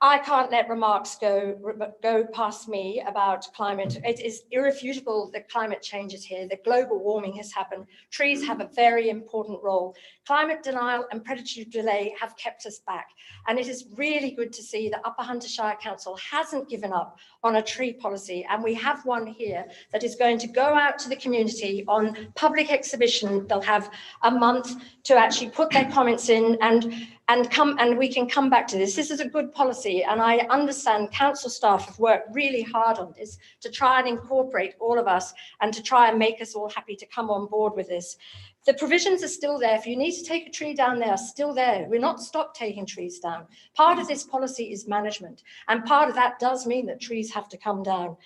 I can't let remarks go past me about climate. It is irrefutable that climate change is here, that global warming has happened. Trees have a very important role. Climate denial and predatory delay have kept us back. And it is really good to see that Upper Hunter Shire Council hasn't given up on a tree policy. And we have one here that is going to go out to the community on public exhibition. They'll have a month to actually put their comments in and we can come back to this. This is a good policy, and I understand council staff have worked really hard on this to try and incorporate all of us and to try and make us all happy to come on board with this. The provisions are still there. If you need to take a tree down, they are still there. We're not stopped taking trees down. Part of this policy is management, and part of that does mean that trees have to come down.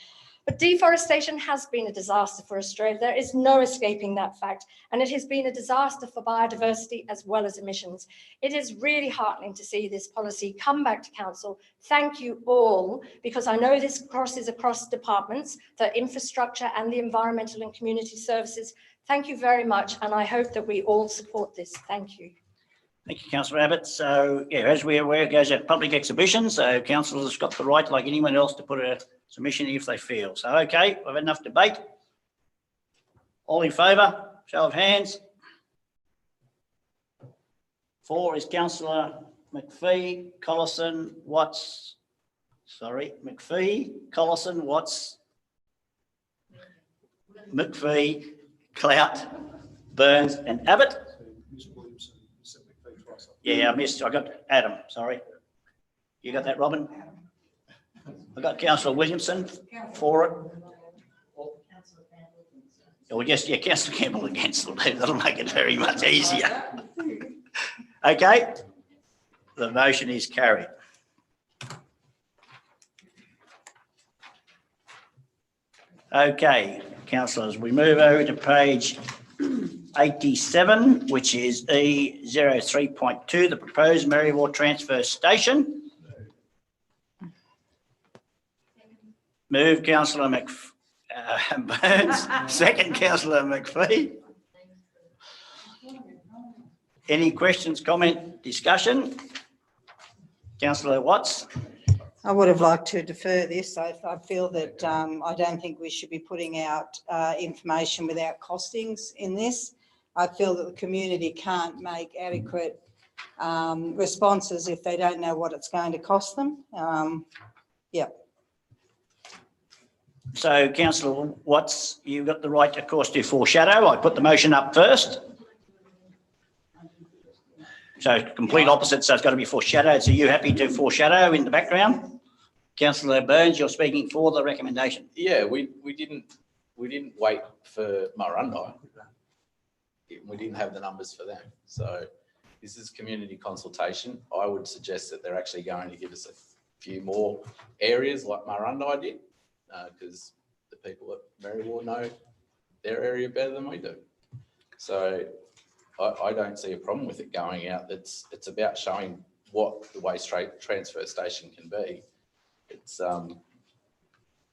But deforestation has been a disaster for Australia. There is no escaping that fact. And it has been a disaster for biodiversity as well as emissions. It is really heartening to see this policy come back to council. Thank you all, because I know this crosses across departments, the infrastructure and the environmental and community services. Thank you very much. And I hope that we all support this. Thank you. Thank you, Councillor Abbott. So, yeah, as we're aware, it goes at public exhibition. So councillors have got the right, like anyone else, to put a submission if they feel. So, okay, we've had enough debate. All in favour? Show of hands. 4 is Councillor McPhee, Collison, Watts. Sorry, McPhee, Collison, Watts, McPhee, Clout, Burns and Abbott. Yeah, I got Adam, sorry. You got that, Robin? I got Councillor Williamson for it. Or just, yeah, Councillor Campbell against it. That'll make it very much easier. Okay, the motion is carried. Okay, councillors, we move over to page 87, which is E03.2, the proposed Merriwar transfer station. Move Councillor Burns, second Councillor McPhee. Any questions, comment, discussion? Councillor Watts. I would have liked to defer this. I feel that I don't think we should be putting out information without costings in this. I feel that the community can't make adequate responses if they don't know what it's going to cost them. Yeah. So, Councillor Watts, you've got the right, of course, to foreshadow. I put the motion up first. So, complete opposite, so it's got to be foreshadowed. So, you happy to foreshadow in the background? Councillor Burns, you're speaking for the recommendation. Yeah, we didn't wait for Murrundi. We didn't have the numbers for them. So this is community consultation. I would suggest that they're actually going to give us a few more areas like Murrundi did, because the people at Merriwar know their area better than we do. So I don't see a problem with it going out. It's about showing what the waste transfer station can be. It's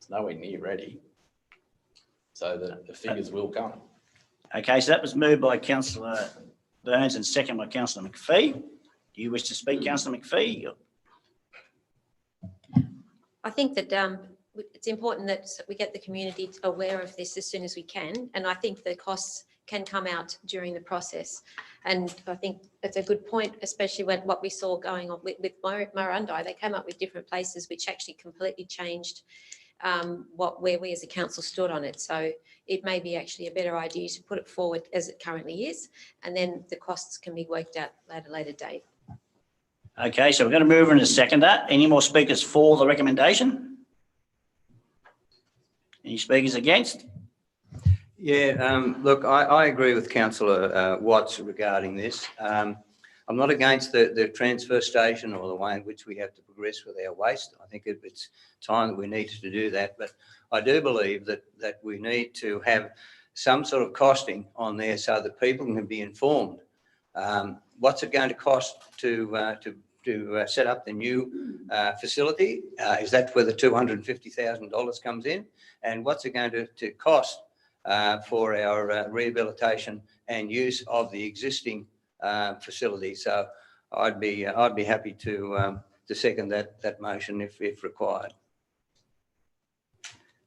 nowhere near ready. So the figures will come. Okay, so that was moved by Councillor Burns and second by councillor McPhee. Do you wish to speak, councillor McPhee? I think that it's important that we get the community aware of this as soon as we can. And I think the costs can come out during the process. And I think that's a good point, especially when what we saw going on with Murrundi. They came up with different places which actually completely changed where we as a council stood on it. So it may be actually a better idea to put it forward as it currently is, and then the costs can be worked out at a later date. Okay, so we're going to move on to second that. Any more speakers for the recommendation? Any speakers against? Yeah, look, I agree with councillor Watts regarding this. I'm not against the transfer station or the way in which we have to progress with our waste. I think it's time that we need to do that. But I do believe that we need to have some sort of costing on there so that people can be informed. What's it going to cost to set up the new facility? Is that where the $250,000 comes in? And what's it going to cost for our rehabilitation and use of the existing facility? So I'd be happy to second that motion if required.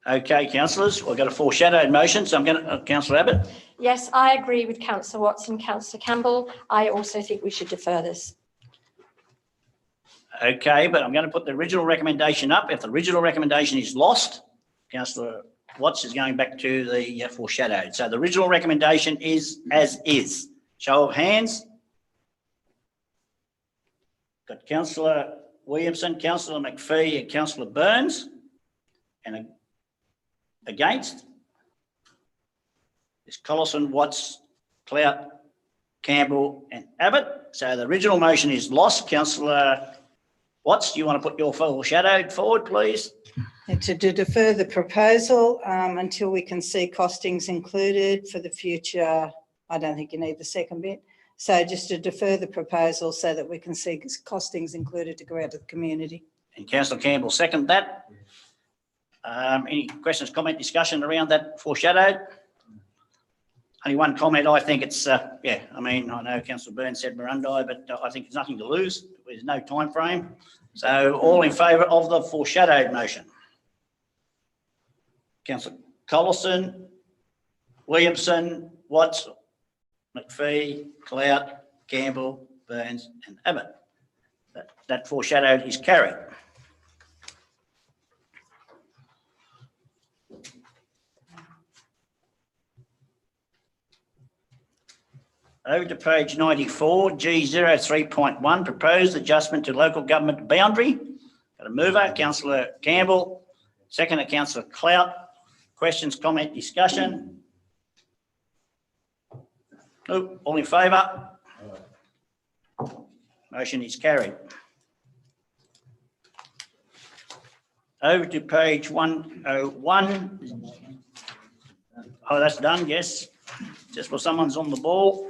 Okay, councillors, we've got a foreshadowed motion, so I'm going to, councillor Abbott. Yes, I agree with councillor Watts and councillor Campbell. I also think we should defer this. Okay, but I'm going to put the original recommendation up. If the original recommendation is lost, councillor Watts is going back to the foreshadowed. So the original recommendation is as is. Show of hands. Got councillor Williamson, councillor McPhee and councillor Burns. And against is Collison, Watts, Clout, Campbell and Abbott. So the original motion is lost. Councillor Watts, do you want to put your foreshadowed forward, please? And to defer the proposal until we can see costings included for the future. I don't think you need the second bit. So just to defer the proposal so that we can see costings included to go out to the community. And councillor Campbell second that. Any questions, comment, discussion around that foreshadowed? Only one comment. I think it's, yeah, I mean, I know councillor Burns said Murrundi, but I think there's nothing to lose. There's no time frame. So all in favour of the foreshadowed motion? Councillor Collison, Williamson, Watts, McPhee, Clout, Campbell, Burns and Abbott. That foreshadowed is carried. Over to page 94, G03.1, proposed adjustment to local government boundary. Got a mover, councillor Campbell, seconder, councillor Clout. Questions, comment, discussion? Nope, all in favour? Motion is carried. Over to page 101. Oh, that's done, yes. Just while someone's on the ball.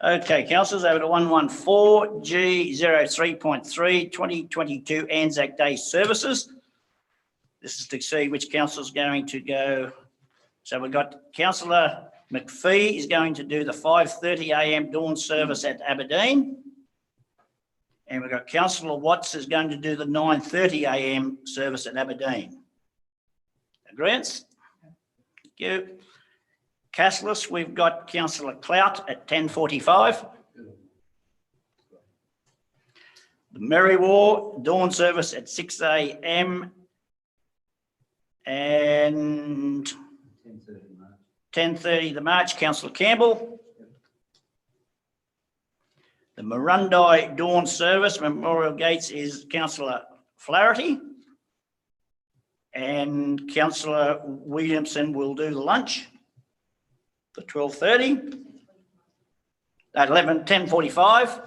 Okay, councillors, over to 114, G03.3, 2022 Anzac Day services. This is to see which councillor's going to go. So we've got councillor McPhee is going to do the 5:30 a.m. dawn service at Aberdeen. And we've got councillor Watts is going to do the 9:30 a.m. service at Aberdeen. Agreements? Thank you. Castless, we've got councillor Clout at 10:45. The Merriwar dawn service at 6 a.m. and 10:30 the march, councillor Campbell. The Murrundi dawn service, Memorial Gates, is councillor Flaherty. And councillor Williamson will do the lunch for 12:30. At 10:45.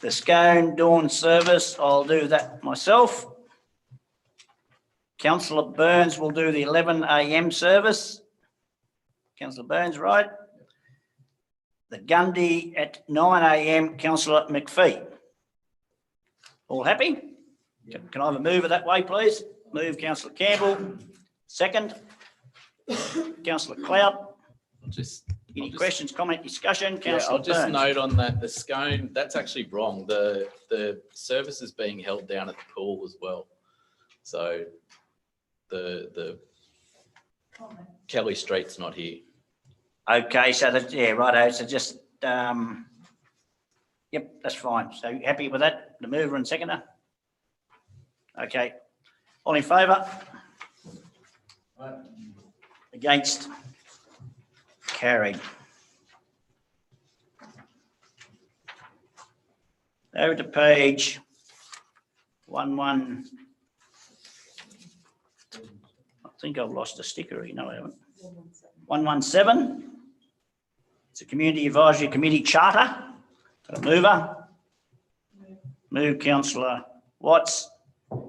The Scone dawn service, I'll do that myself. Councillor Burns will do the 11 a.m. service. Councillor Burns, right? The Gundy at 9 a.m. Councillor McPhee. All happy? Can I have a mover that way, please? Move, councillor Campbell. Second. Councillor Cloud, Just, any I'll just- questions, comment, discussion? yeah, I'll Councillor just Burns. note on that, the scone, that's actually wrong. The service is being held down at the pool as well. So the Kelly Street's not here. Okay, so that, yeah, righto, so just, yep, that's fine. So you happy with that, the mover and seconder? Okay, all in favour? Against? Carried. Over to page 11. I think I've lost a sticker here. No, I haven't. 117. It's a Community Advisory Committee Charter. Got a mover. Move Councillor Watts.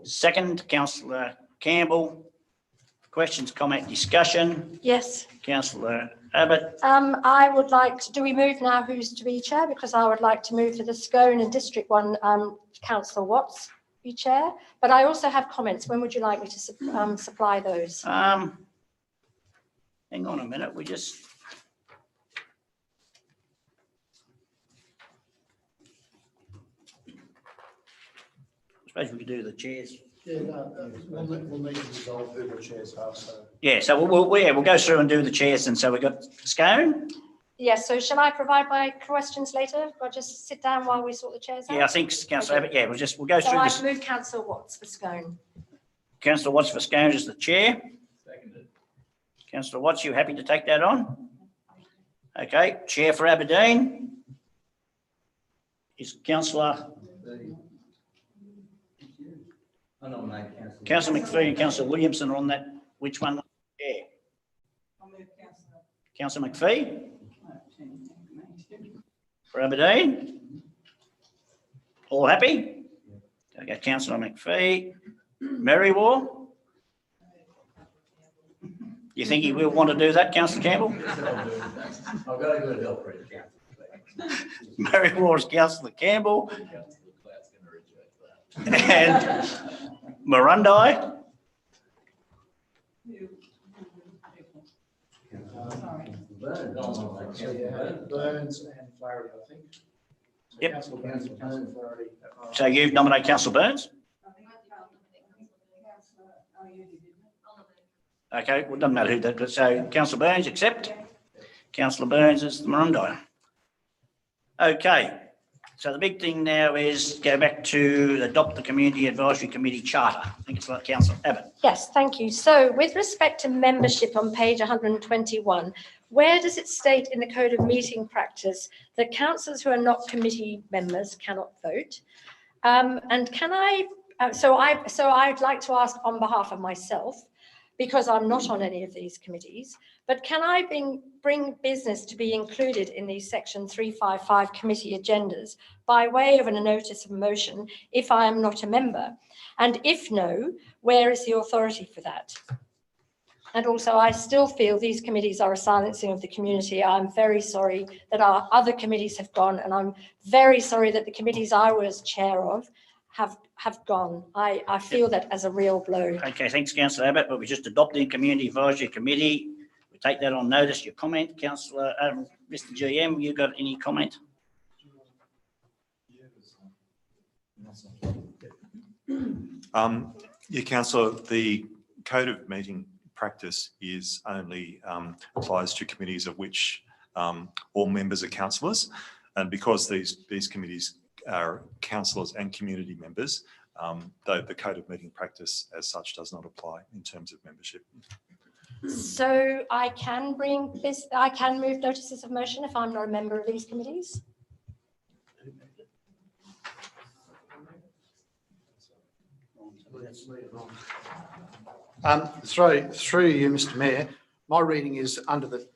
Second, Councillor Campbell. Questions, comment, discussion? Yes. Councillor Abbott. I would like to, do we move now who's to be chair? Because I would like to move for the Scone and District one, Councillor Watts be chair. But I also have comments. When would you like me to supply those? Hang on a minute, we just. I suppose we could do the chairs. Yeah, no, we'll need to resolve who the chairs are, so. Yeah, so we'll go through and do the chairs, and so we've got Scone. Yes, so shall I provide my questions later? Or just sit down while we sort the chairs out? Yeah, I think Councillor Abbott, yeah, we'll go So through I this. move Councillor Watts for Scone. Councillor Watts for Scone is the chair. Seconded. Councillor Watts, you happy to take that on? Okay, chair for Aberdeen is Councillor I nominate Councillor. Councillor McPhee and Councillor Williamson are on that. Which one? Yeah. Councillor McPhee for Aberdeen. All happy? Okay, Councillor McPhee. Merriwar. You think he will want to do that, Councillor Campbell? I've got a good helper in council. Merriwar is Councillor Campbell. And Marundi. Burns and Flaherty, I think. So Yep. Councillor Burns and Councillor Flaherty. So you nominate Councillor Burns? Okay, well, it doesn't matter who that, but so Councillor Burns, accept. Councillor Burns is the Marundi. Okay, so the big thing now is go back to adopt the Community Advisory Committee Charter. I think it's like Councillor Abbott. Yes, thank you. So with respect to membership on page 121, where does it state in the Code of Meeting Practice that councillors who are not committee members cannot vote? And can I, so I'd like to ask on behalf of myself, because I'm not on any of these committees, but can I bring business to be included in these section 355 committee agendas by way of a notice of motion if I am not a member? And if no, where is the authority for that? And also, I still feel these committees are a silencing of the community. I'm very sorry that our other committees have gone, and I'm very sorry that the committees I was chair of have gone. I feel that as a real blow. Okay, thanks, Councillor Abbott, but we're just adopting Community Advisory Committee. We take that on notice, your comment. Councillor, Mr GM, you got any comment? Yeah, Councillor, the Code of Meeting Practice is only applies to committees of which all members are councillors. And because these committees are councillors and community members, though the Code of Meeting Practice as such does not apply in terms of membership. So I can I can move notices of motion if I'm not a member of these committees? Through you, Mr Mayor, my reading is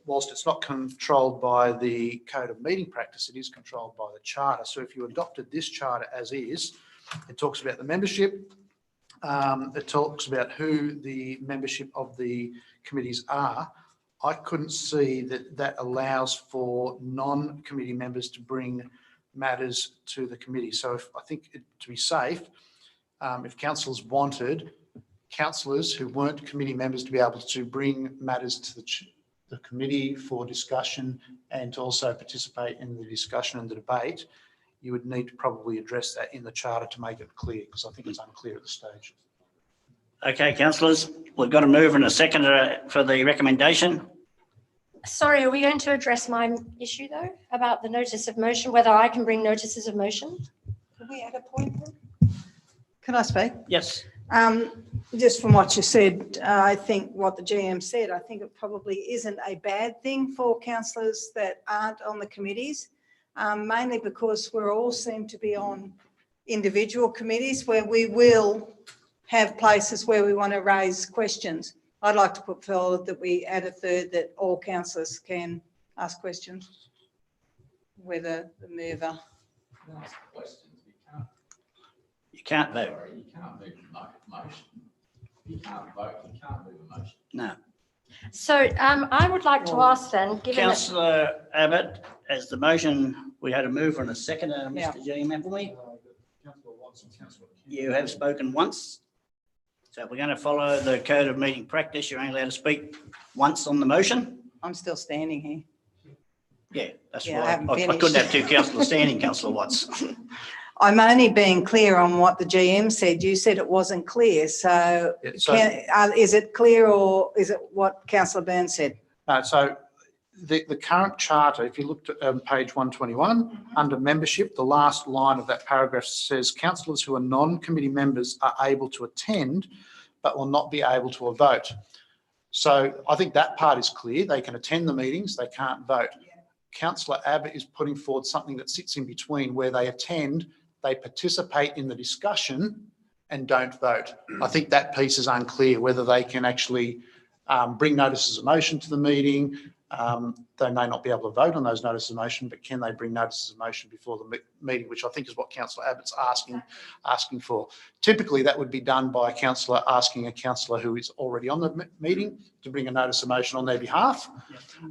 whilst it's not controlled by the Code of Meeting Practice, it is controlled by the Charter. So if you adopted this Charter as is, it talks about the membership, it talks about who the membership of the committees are. I couldn't see that allows for non-committee members to bring matters to the committee. So I think to be safe, if councillors wanted councillors who weren't committee members to be able to bring matters to the committee for discussion and to also participate in the discussion and the debate, you would need to probably address that in the charter to make it clear, because I think it's unclear at this stage. Okay, councillors, we've got a mover and a seconder for the recommendation. Sorry, are we going to address my issue though, about the notice of motion, whether I can bring notices of motion? Can we add a point? Can I speak? Yes. Just from what you said, I think what the GM said, I think it probably isn't a bad thing for councillors that aren't on the committees, mainly because we all seem to be on individual committees where we will have places where we want to raise questions. I'd like to put forward that we add a third that all councillors can ask questions, whether the mover. You can't vote. You can't move a motion. You can't vote, you can't move a motion. No. So I would like to ask then, given that Councillor Abbott, as the motion, we had a mover and a seconder, Yeah. Mr. G, haven't we? You have spoken once. So if we're going to follow the code of meeting practice, you're only allowed to speak once on the motion. I'm still standing here. Yeah, that's Yeah, I right. haven't I couldn't finished. have two councillors standing, councillor Watts. I'm only being clear on what the GM said. You said it wasn't clear. So, Yeah, so- is it clear or is it what councillor Burns said? So the current charter, if you looked at page 121, under membership, the last line of that paragraph says councillors who are non-committee members are able to attend, but will not be able to vote. So I think that part is clear. They can attend the meetings, they can't vote. Councillor Abbott is putting forward something that sits in between where they attend, they participate in the discussion and don't vote. I think that piece is unclear, whether they can actually bring notices of motion to the meeting. They may not be able to vote on those notices of motion, but can they bring notices of motion before the meeting, which I think is what councillor Abbott's asking for. Typically, that would be done by a councillor asking a councillor who is already on the meeting to bring a notice of motion on their behalf.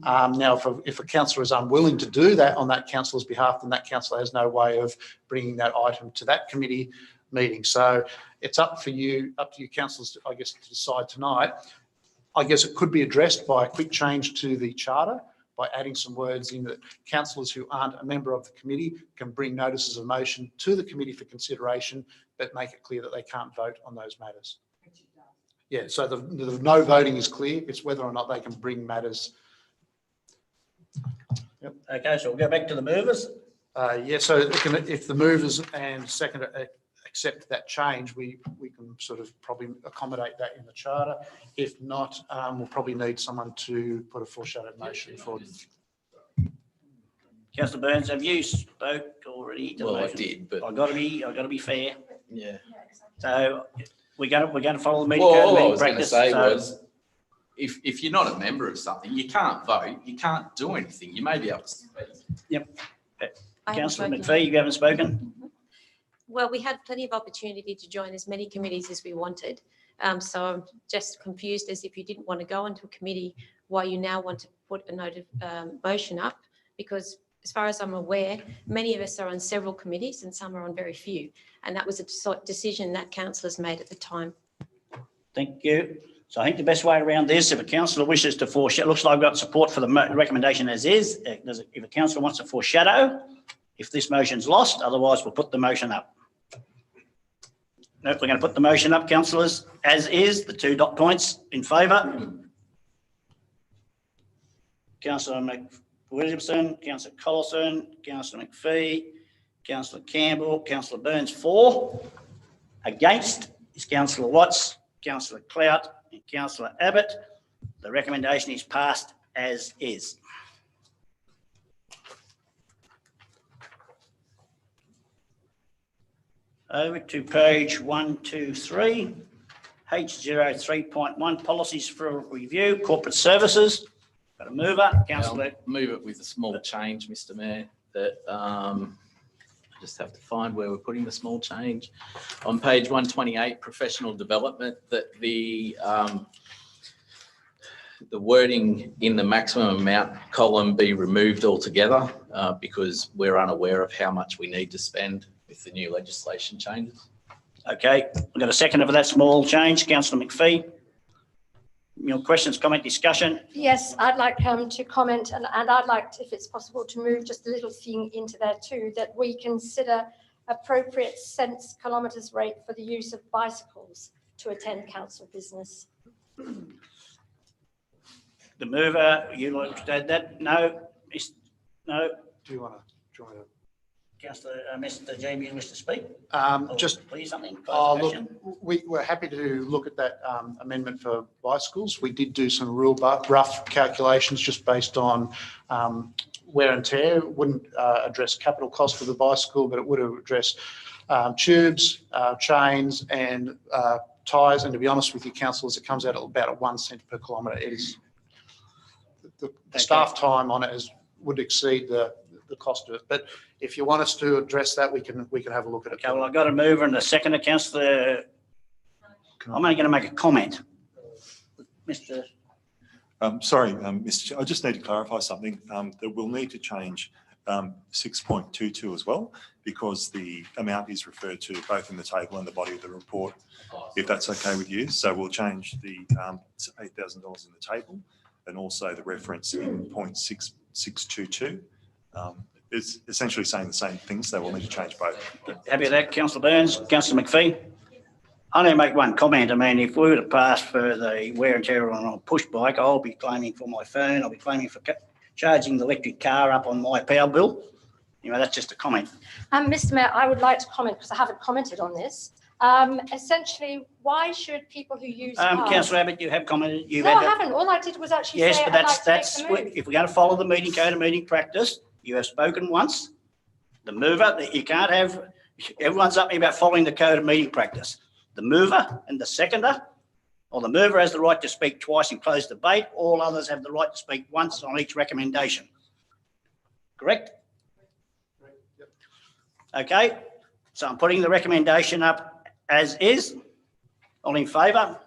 Now, if a councillor is unwilling to do that on that councillor's behalf, then that councillor has no way of bringing that item to that committee meeting. So it's up to you councillors, I guess, to decide tonight. I guess it could be addressed by a quick change to the charter by adding some words in that councillors who aren't a member of the committee can bring notices of motion to the committee for consideration, but make it clear that they can't vote on those matters. Yeah, so the no voting is clear. It's whether or not they can bring matters. Yep. Okay, so we'll go back to the movers. Yeah, so if the movers and seconder accept that change, we can sort of probably accommodate that in the charter. If not, we'll probably need someone to put a foreshadowed motion forward. Councillor Burns, have you spoke already? to the Well, I motion? did, but I've got to be fair. yeah. So we're going to follow the meeting Well, code of all I meeting was going to practice. say So- was, if you're not a member of something, you can't vote, you can't do anything. You may be able to speak. I haven't Councillor spoken. McPhee, you haven't spoken? Well, we had plenty of opportunity to join as many committees as we wanted. So I'm just confused as if you didn't want to go into a committee, why you now want to put a note of motion up, because as far as I'm aware, many of us are on several committees and some are on very few. And that was a decision that councillors made at the time. Thank you. So I think the best way around this, if a councillor wishes to foreshadow, looks like I've got support for the recommendation as is. If a councillor wants to foreshadow, if this motion's lost, otherwise we'll put the motion up. No, we're going to put the motion up, councillors, as is, the 2 dot points in favour. Councillor Williamson, Councillor Collison, Councillor McPhee, Councillor Campbell, Councillor Burns, 4. Against is Councillor Watts, Councillor Clout and Councillor Abbott. The recommendation is passed as is. Over to page 123, H03.1, policies for review, corporate services. Got a mover, councillor. I'll move it with a small change, Mr. Mayor, that I just have to find where we're putting the small change. On page 128, professional development, that the wording in the maximum amount column be removed altogether because we're unaware of how much we need to spend with the new legislation changes. Okay, we've got a second for that small change. Councillor McPhee. Your questions, comment, discussion? Yes, I'd like to comment, and I'd like, if it's possible, to move just a little thing into there too, that we consider appropriate cents kilometres rate for the use of bicycles to attend council business. The mover, you like to add that? No? No? Do you want to join it? Councillor, Mr. Jamie, you wish to speak? Just, Please, something? look, we're happy to look at that amendment for bicycles. We did do some real rough calculations just based on wear and tear. It wouldn't address capital cost for the bicycle, but it would have addressed tubes, chains and tyres. And to be honest with you, councillors, it comes out at about 1 cent per kilometre. It is the staff time on it would exceed the cost of it. But if you want us to address that, we can have a look at it. Okay, well, I've got a mover and a seconder. Councillor, I'm only going to make a comment. Mr. Sorry, Mr. Chair, I just need to clarify something. That we'll need to change 6.22 as well, because the amount is referred to both in the table and the body of the report, if that's okay with you. So we'll change the $8,000 in the table and also the reference in 0.6622. It's essentially saying the same things, so we'll need to change both. Happy with that, Councillor Burns. Councillor McPhee? I only make one comment. I mean, if we were to pass for the wear and tear on a push bike, I'll be claiming for my phone, I'll be claiming for charging the electric car up on my power bill. You know, that's just a comment. Mr. Mayor, I would like to comment because I haven't commented on this. Essentially, why should people who use cars... Councillor Abbott, you have commented. No, I haven't. All I did was actually yes, say but that's if we're going to follow the meeting code of meeting practice, you have spoken once. The mover, you can't have... Everyone's up here about following the code of meeting practice. The mover and the seconder, or the mover has the right to speak twice in closed debate. All others have the right to speak once on each recommendation. Correct? Yep. Okay, so I'm putting the recommendation up as is. All in favour?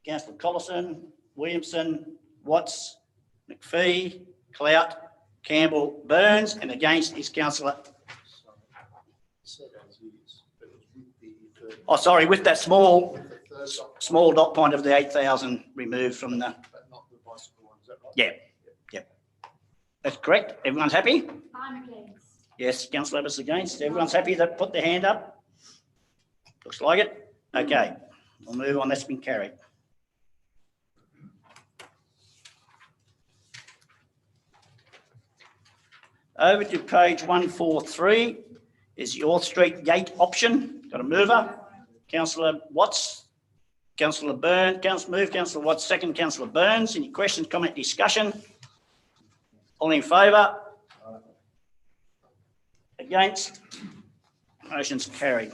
Councillor Collison, Williamson, Watts, McPhee, Clout, Campbell, Burns, and against is Councillor... Oh, sorry, with that small dot point of the 8,000 removed from the... Yeah, yeah. That's correct. Everyone's happy? I'm against. Yes, Councillor Abbott's against. Everyone's happy that put their hand up? Looks like it. Okay, we'll move on. That's been carried. Over to page 143 is the Orth Street gate option. Got a mover. Councillor Watts, Councillor Burns, Councillor Watts, second, Councillor Burns. Any questions, comment, discussion? All in favour? Against? Motion's carried.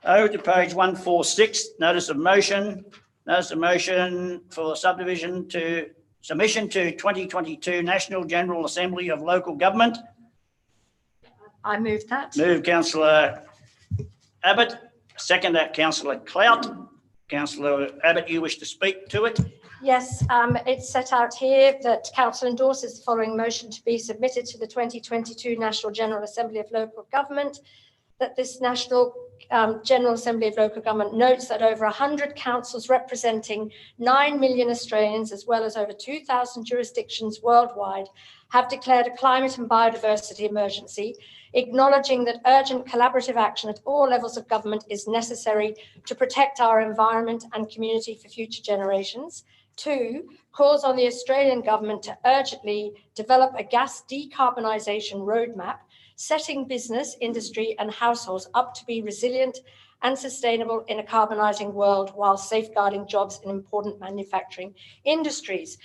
Over to page 146, notice of motion. Notice of motion for submission to 2022 National General Assembly of Local Government. I moved that. Move Councillor Abbott, second that Councillor Clout. Councillor Abbott, you wish to speak to it? Yes, it's set out here that Council endorses the following motion to be submitted to the 2022 National General Assembly of Local Government, that this National General Assembly of Local Government notes that over 100 councils representing 9 million Australians, as well as over 2,000 jurisdictions worldwide, have declared a climate and biodiversity emergency, acknowledging that urgent collaborative action at all levels of government is necessary to protect our environment and community for future generations. 2, calls on the Australian government to urgently develop a gas decarbonisation roadmap, setting business, industry and households up to be resilient and sustainable in a carbonising world while safeguarding jobs in important manufacturing industries.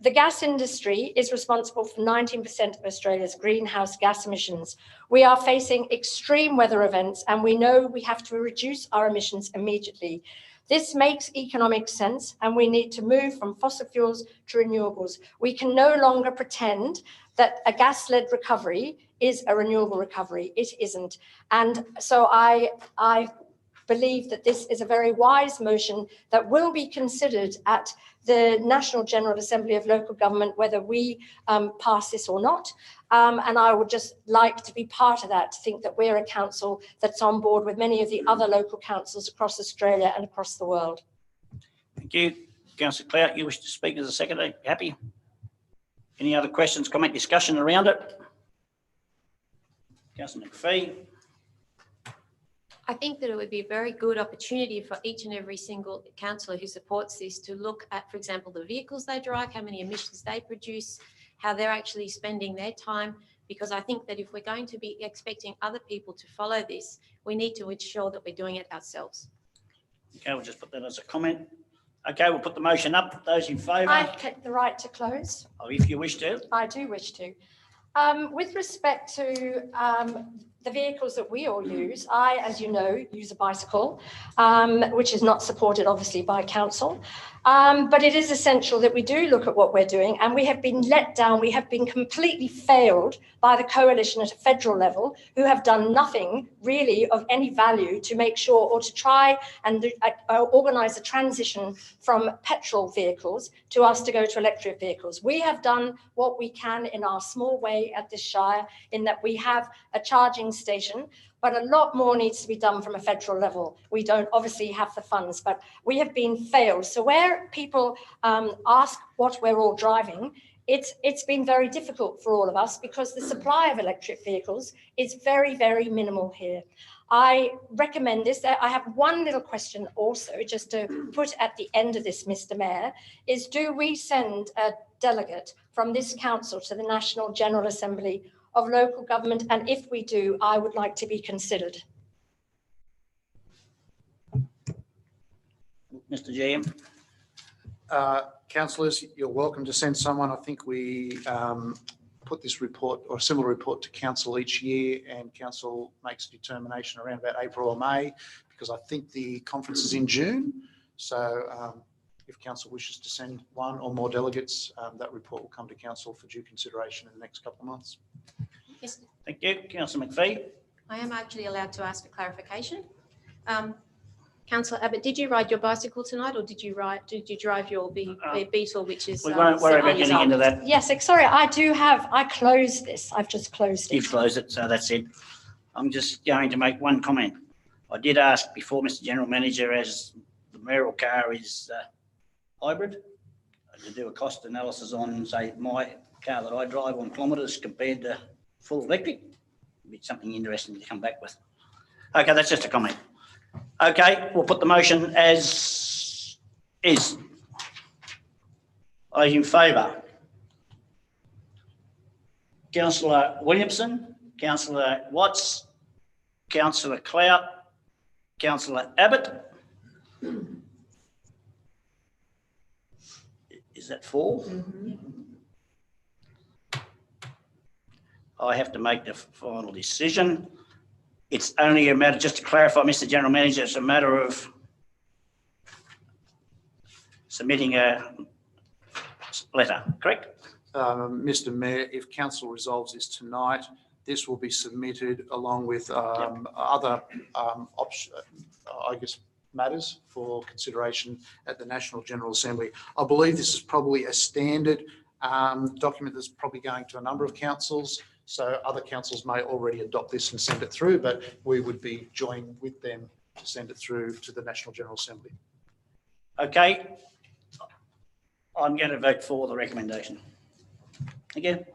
The gas industry is responsible for 19% of Australia's greenhouse gas emissions. We are facing extreme weather events and we know we have to reduce our emissions immediately. This makes economic sense and we need to move from fossil fuels to renewables. We can no longer pretend that a gas-led recovery is a renewable recovery. It isn't. And so I believe that this is a very wise motion that will be considered at the National General Assembly of Local Government, whether we pass this or not. And I would just like to be part of that, to think that we're a council that's on board with many of the other local councils across Australia and across the world. Thank you. Councillor Clout, you wish to speak as a secretary? Happy? Any other questions, comment, discussion around it? Councillor McPhee? I think that it would be a very good opportunity for each and every single councillor who supports this to look at, for example, the vehicles they drive, how many emissions they produce, how they're actually spending their time, because I think that if we're going to be expecting other people to follow this, we need to ensure that we're doing it ourselves. Okay, we'll just put that as a comment. Okay, we'll put the motion up. Those in favour? I take the right to close. Oh, if you wish to. I do wish to. With respect to the vehicles that we all use, I, as you know, use a bicycle, which is not supported obviously by council. But it is essential that we do look at what we're doing, and we have been let down. We have been completely failed by the coalition at a federal level, who have done nothing really of any value to make sure or to try and organise a transition from petrol vehicles to us to go to electric vehicles. We have done what we can in our small way at this shire, in that we have a charging station, but a lot more needs to be done from a federal level. We don't obviously have the funds, but we have been failed. So where people ask what we're all driving, it's been very difficult for all of us, because the supply of electric vehicles is very, very minimal here. I recommend this. I have one little question also, just to put at the end of this, Mr. Mayor, is do we send a delegate from this council to the National General Assembly of Local Government? And if we do, I would like to be considered. Mr. GM. Councillors, you're welcome to send someone. I think we put this report or a similar report to council each year, and council makes a determination around about April or May, because I think the conference is in June. So if council wishes to send one or more delegates, that report will come to council for due consideration in the next couple of months. Yes. Thank you. Councillor McPhee. I am actually allowed to ask for clarification. Councillor Abbott, did you ride your bicycle tonight, or did you drive your Beetle, which is? We won't worry about getting into that. Yes, sorry, I closed this. I've just closed it. You've closed it, so that's it. I'm just going to make one comment. I did ask before, Mr. General Manager, as the mayoral car is hybrid, to do a cost analysis on, say, my car that I drive on kilometres compared to full electric. It's something interesting to come back with. Okay, that's just a comment. Okay, we'll put the motion as is. Are you in favour? Councillor Williamson, Councillor Watts, Councillor Clout, Councillor Abbott. Is that 4? I have to make the final decision. It's only a matter, just to clarify, Mr. General Manager, it's a matter of submitting a letter, correct? Mr. Mayor, if council resolves this tonight, this will be submitted along with other matters for consideration at the National General Assembly. I believe this is probably a standard document that's probably going to a number of councils. So other councils may already adopt this and send it through, but we would be joining with them to send it through to the National General Assembly. Okay. I'm going to vote for the recommendation. Again.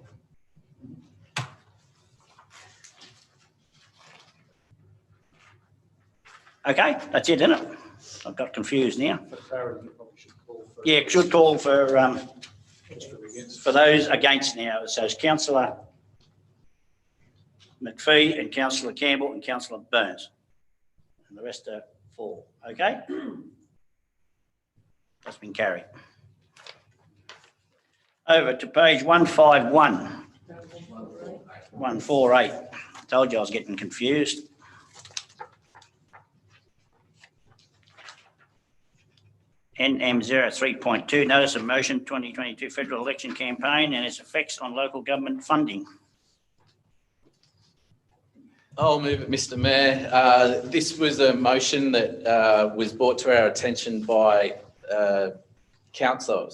Okay, that's it, isn't it? I got confused now. Yeah, should call for those against now. So it's Councillor McPhee and Councillor Campbell and Councillor Burns. And the rest are 4. Okay? That's been carried. Over to page 151. 148. Told you I was getting confused. NM 03.2, Notice of Motion 2022 Federal Election Campaign and its effects on local government funding. I'll move it, Mr. Mayor. This was a motion that was brought to our attention by Councillor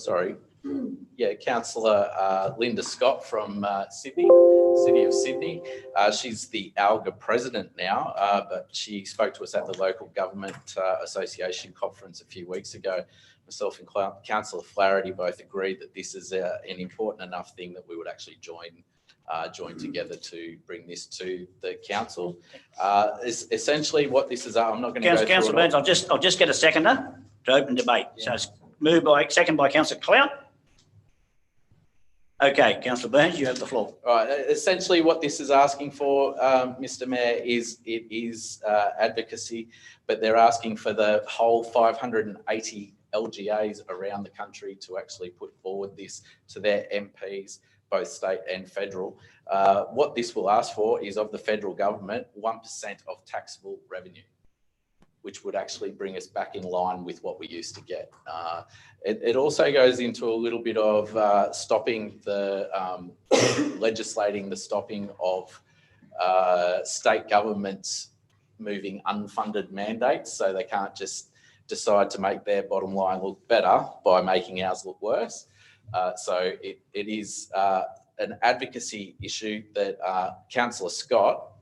Linda Scott from Sydney, City of Sydney. She's the ALGA president now, but she spoke to us at the Local Government Association conference a few weeks ago. Myself and Councillor Flaherty both agreed that this is an important enough thing that we would actually join together to bring this to the council. Essentially what this is, I'm not going to go through Councillor Burns, I'll just get a seconder to open debate. So it's moved by, second by Councillor Clout. Okay, Councillor Burns, you have the floor. All right. Essentially what this is asking for, Mr. Mayor, is advocacy, but they're asking for the whole 580 LGAs around the country to actually put forward this to their MPs, both state and federal. What this will ask for is of the federal government, 1% of taxable revenue, which would actually bring us back in line with what we used to get. It also goes into a little bit of stopping the, legislating the stopping of state governments moving unfunded mandates, so they can't just decide to make their bottom line look better by making ours look worse. So it is an advocacy issue that Councillor Scott,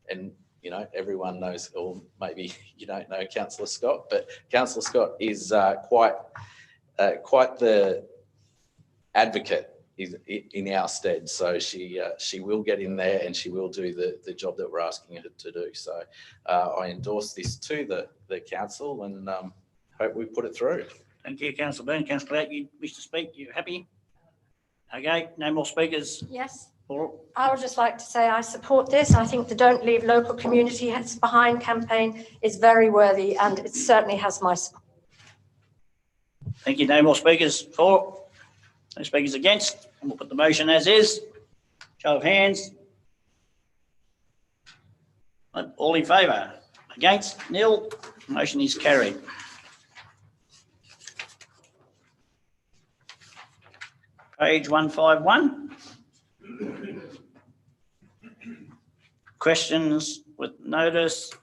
and you know, everyone knows, or maybe you don't know Councillor Scott, but Councillor Scott is quite the advocate in our stead. So she will get in there and she will do the job that we're asking her to do. So I endorse this to the council and hope we put it through. Thank you, Councillor Burns. Councillor Clout, you wish to speak? You happy? Okay, no more speakers. Yes. Paul? I would just like to say I support this. I think the Don't Leave Local Communities Behind campaign is very worthy and it certainly has my support. Thank you. No more speakers for. No speakers against. And we'll put the motion as is. Show of hands. All in favour? Against? Nil. Motion is carried. Page 151. Questions with notice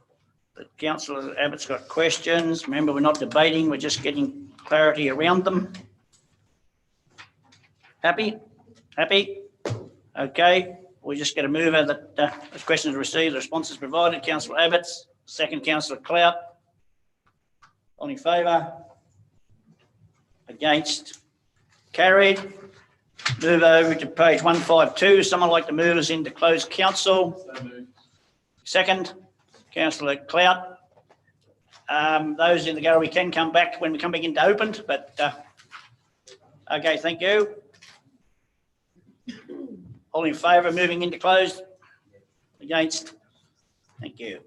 that Councillor Abbott's got questions. Remember, we're not debating, we're just getting clarity around them. Happy? Happy? Okay, we're just going to move over that the questions received, the responses provided. Councillor Abbott's, second Councillor Clout. All in favour? Against? Carried. Move over to page 152. Someone like to move us into closed council. Second, Councillor Clout. Those in the gallery can come back when we come back into opened, but okay, thank you. All in favour of moving into closed? Against? Thank you.